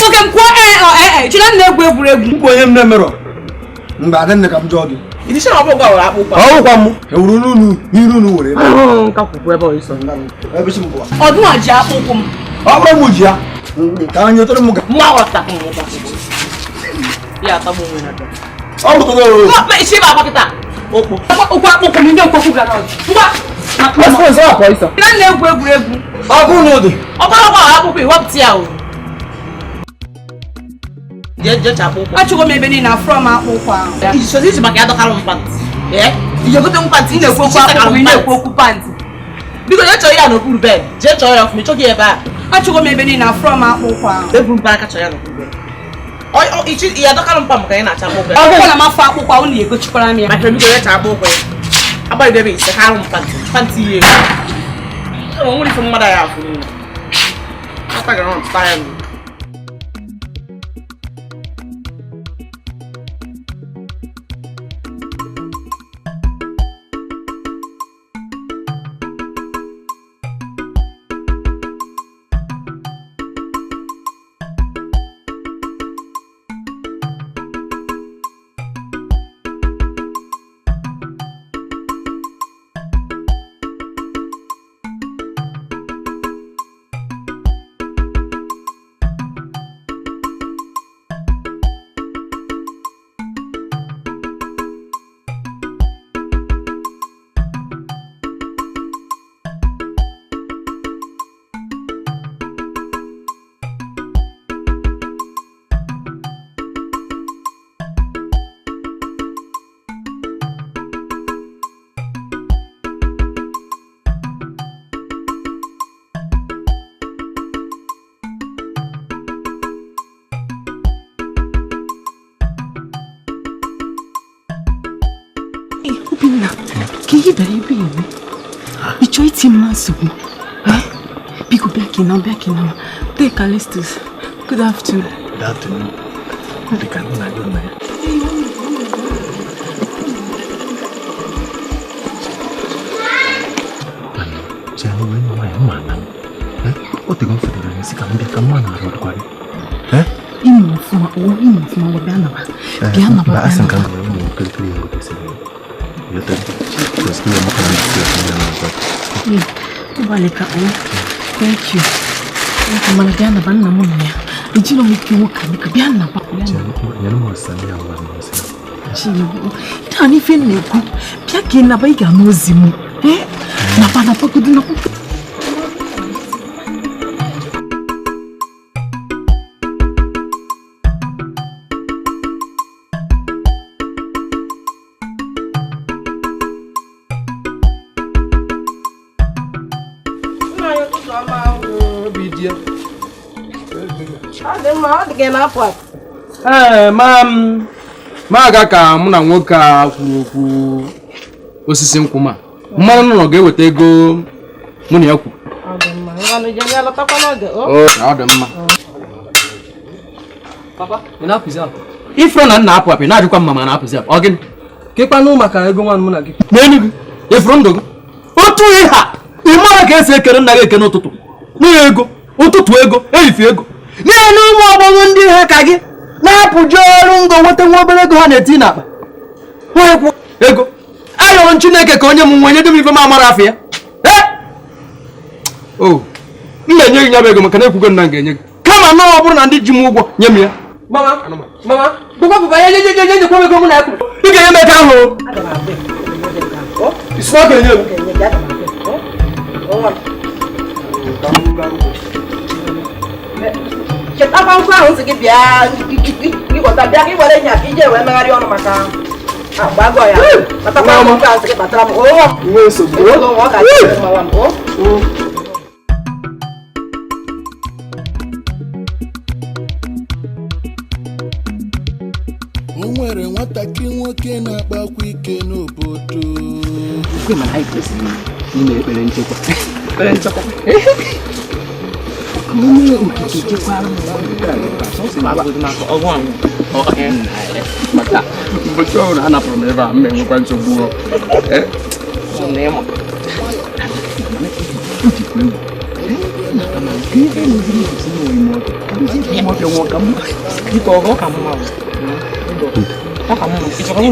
Oke m kwuo chila m na-egwu egwuregwu. Mkpa onye m na-emerọ. Mgbe adị nne ka m jụọ gị. Idisha ọ bụla gwara akpụkpụ. Ọ bụkwa m ewuru n'unu iru unu were. Nka kwụkwụ ebe ọ iso nga. Ebe chi m bụwa. Ọdụnwa ji akpụkpụ m. Ọ bụrụ m ji ya. Ka anyị tụrụ m ga. Mwa ọta ka m ụta. Ya tagbo nwe na. Ọ bụ togo. Ma isi ba akpakịta. okpo. Okpo mi nde okpo ga na. Ngwa. Let's go for isso. Na na egwu. Ogu no do. Ogologo akpụkpọ iwepụta ya o. Je chapụkwa. Achụgo m ebe ni na from akpụkwa ahụ. Iji maka ya dọkara mpanti. Ije gote mpanti na-ekwu okwu akpụkpọ na-ekwu okwu panti. Biko je chọọ ya n'okpuru bed. Je chọọ ya ọfụma chọọ ebe a. Achụgo m ebe ni na from akpụkwa ahụ. Ebu mpa aka chọọ ya n'okpuru bed. Ichi ya dọkara mpa maka ya na-acha akpụkwa. Ọ na mafọ akpụkwa unu egochikwara m ya. Maka biko je chọọ akpụkwa ya. Agbalị ebe ise ha mpanti ihe. Ọ nwere ife mmadụ ya afụ. Ata ga on time. Take Callistus. Good afternoon. Good afternoon. The cannon I don't know. Jangan main mana? Oh tengok video ini sih kamu dia kemana road kali? Ini semua biana apa? Bahasa kan kamu mau kerja yang betul sih. Ya tadi. Terus dia makan nasi yang apa? Balik kau. Thank you. Kama biana bana munya. Ijino mikiwuka biana pa. Yana wasani ya wani wasani. Chino. Tani fene ku. Pia kina ba iga nozimu. Na pa kuduna ku. Aga ka mụ na nwoke a kwuru okwu osisi nkwụ ma mmanụ nọ ga-eweta ego mụ na ya kwuru. Ọ dị mma. Papa, ị na-apụzi apụ? Ifro na nna apụ apụ na-ajụkwa mma ma na-apụzi apụ. Ọ gịnị? Kekwanụ maka ego nwa mụ na gị. N'elu gị, ifuru ndụ gị. Otu ihe a, ị mara ka esi ekere nna gị eke n'ụtụtụ. N'ihi ego, ụtụtụ ego, eyifi ego. N'elu ụmụ ọgbọghọ ndị ha ka gị na-apụju ọrụ ngo nweta nwa obere ego ha na-eti n'akpa. Nwekwu ego. Ayọrọ m Chineke ka onye m nwe nye dị m ife m amara afọ ya. O, m ga-enye gị nya bụ ego maka na ekwugo nna m ga-enye gị. Kama na ọ bụrụ na ndị ji m ụgwọ nye m ya. Mama, papa, ya kwa ego mụ na kwuru. Ị ga-enye m ego ahụ. Isi ọ ga-enye m. Cheta kwa nkwa ahụ sị gị bịa ịghọta bịa ka ị were nya ka ije wee megharị ọnụ maka agbago ya. Batakwa nkwa ahụ sị gị batara m. Nwe nsogbu. Ọ ga-adị mma nwa m. O nwere nwatakịrị nwoke na-akpakwa ike n'obodo. Kwe mana anyị kwesịrị ime ekpere nchekwa. Onye okike chekwara maka mgbochi ọhụrụ a napụrụ m ebe a mma enwekwa nsogbu.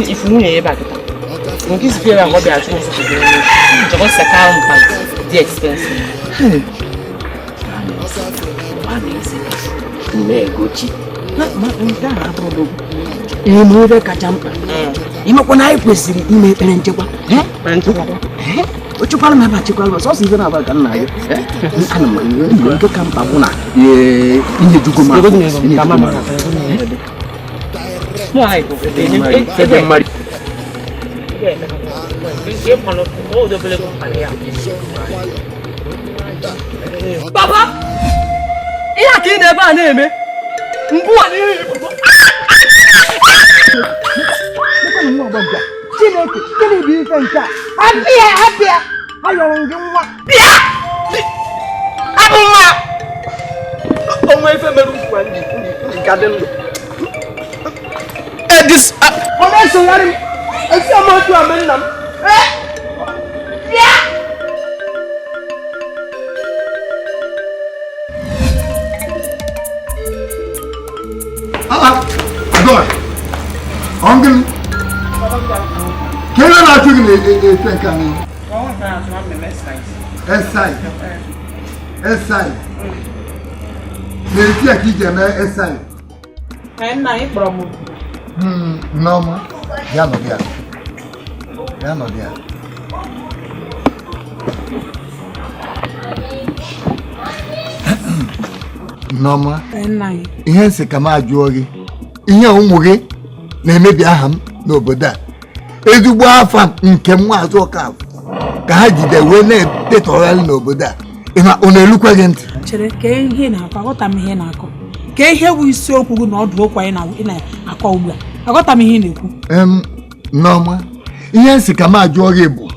If you know about it, when this feel like what they are saying, just a car and the expensive. Go cheap. Not my own dad. eme kacha mkpa imekwa na anyị kwesịrị ime ekpere nchekwa ochekwala m ebe achekwala sọsọ ife na-aba ka nna ya ana m nke ka mkpa bụ na inyejugo Papa! Ihe a ka ị na-ebe a na-eme mgbu a n'ihe Chineke, gịnị bụ ife nke a? Abịa! Ayọrọ gị nwa. Bịa! Abụ nwa! Onwe ife mere ukwu ndị ka dị ndụ. Ọ na-esogharị m. Esi m otu ame nna m. Bịa! Adon, ongin. Kena na chugi ne penkani. Esai. Ne ti akije na esai. Na ikporo mu. No. Ya no dia. Noma. Ihe nsi ka ma ajụọ gị. Ihe ụmụ gị na-emebi aha m n'obodo a. Ezigbo afa nke m Nwaazụ Ọkafọ ka ha jide wee na-etetọgharị n'obodo a. Ịma ọ na-elukwa gị ntị. Chere ka ihe na-akọ, aghọta m ihe na-akọ. Ka ihe bụ isiokwu gị na ọdụ okwu anyị na-akọ ugbu a. Aghọta m ihe na-ekwu. Nneọma, ihe nsi ka m ajụọ gị bụ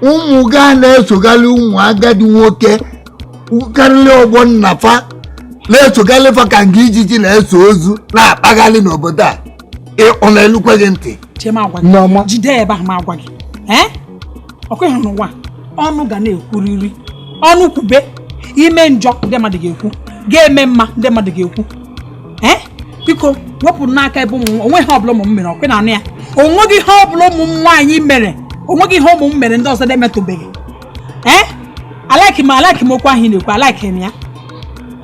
ụmụ ga na-esogharị ụmụ agadi nwoke karịrị ọgbọ nnafa na-esogharị fa ka nga ijiji na-eso ozu na-akpagharị n'obodo a. Ọ na-elukwa gị ntị. Nneọma, jide ebe ahụ m agwa gị. Ọkwa ihe n'ụwa ọnụ ga na-ekwuriri, ọnụ kwube ime njọ ndị mmadụ ga-ekwu, ga-eme mma ndị mmadụ ga-ekwu. Biko wepụ n'aka ebe onwe ha ọbụla ụmụ m mere ọkwe na anụ ya. Onweghị ihe ọbụla ụmụ m nwaanyị mere, onweghị ihe ụmụ m mere ndị ọzọ na-emetụbeghị. Alaiki m okwu ahụ na-ekwu, alaiki m ya.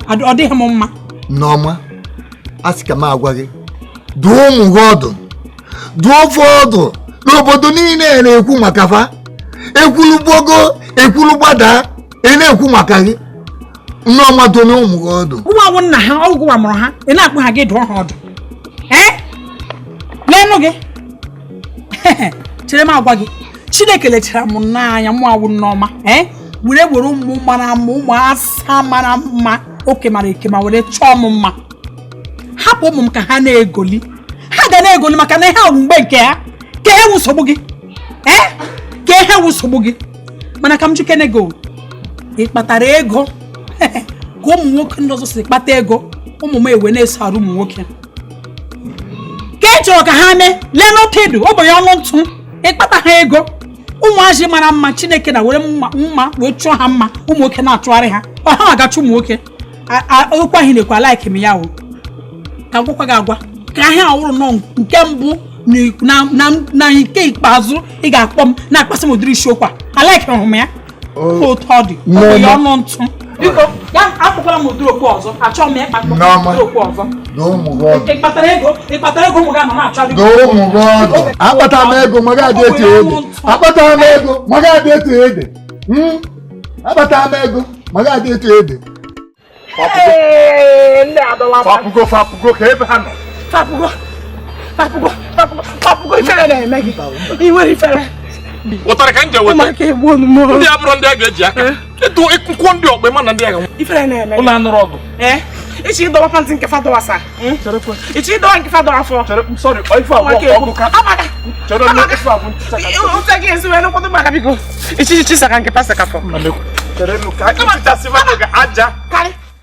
Ọ dịghị m mma. Nneọma, a sị ka m agwa gị duo ụmụ gị ọdụ, duo ofe ọdụ n'obodo niile na-ekwu maka fa. Ekwulu gbogo, ekwulu gbada, na-ekwu maka gị. Nneọma duo ụmụ gị ọdụ. Ụmụ awụ nna ha ọgwụ wa mụrụ ha, ị na-akpụ ha gị dụọ ha ọdụ. Leenụ gị. Chere m agwa gị, Chineke lechara m n'anya mụ awụ Nneọma. Were ụmụ mara mma, ụmụ asa mara mma, oke mara eke ma were chọọ m mma. Hapụ ụmụ m ka ha na-egoli. Ha ga na-egoli maka na ihe ahụ mgbe nke ha. Ka ihe wụsogbu gị. Ka ihe wụsogbu gị. Mana ka m chikene go. Ị kpatara ego. Ka ụmụ nwoke ndị ọzọ si kpata ego, ụmụ m ewe na-eso arụ ụmụ nwoke. Ka ị chọrọ ka ha mee, lee n'okedu, ọ bụ ya ọnụ ntụ, ịkpata ha ego. Ụmụazị mara mma, Chineke na were mma wee chụọ ha mma, ụmụ nwoke na-achụgharị ha. Ọ ha agachi ụmụ nwoke. Okwu ahụ na-ekwu alaiki m ya o. Ka akwụkwọ gị agwa, ka ahịa ọhụrụ nọ nke mbụ na nke ikpeazụ ị ga-akpọ m na-akpasị m ụdịrị isiokwu a. Alaiki m ya. Otu ọ dị, ọ bụ ya ọnụ ntụ. Biko, ya akpụkwala m ụdịrị okwu ọzọ, achọọ m ya ịkpakpọ ụdịrị okwu ọzọ. Ị kpatara ego ụmụ gị anọ na-achọ gị. Akpata m ego ma ga-adị etu ede. Akpata m ego ma ga-adị etu ede. Akpata m ego ma ga-adị etu ede. Fapugo ka ebe ha nọ. Fapugo ifere na-eme gị. I nwere ifere. Ụtarị ka m jee weta. Ndị abụrụ ndị a ga-eji aka. Etu ịkwụkwọ ndị ọkpa ma na ndị agha. Ifere na-eme. Ụlọ anụrụ ọgụ. Ichi ịdọwa pantị nke fadọwa saa. Ichi ịdọwa nke fadọwa afọ. Sorry, ife abụọ ọgụ ka. Abaga. Chere na ife abụọ. Ụta gị esi wee nkwado maka biko. Ichi saka nke pasa kafọ. Chere nu ka ichichasị mmadụ ga aja. Karị.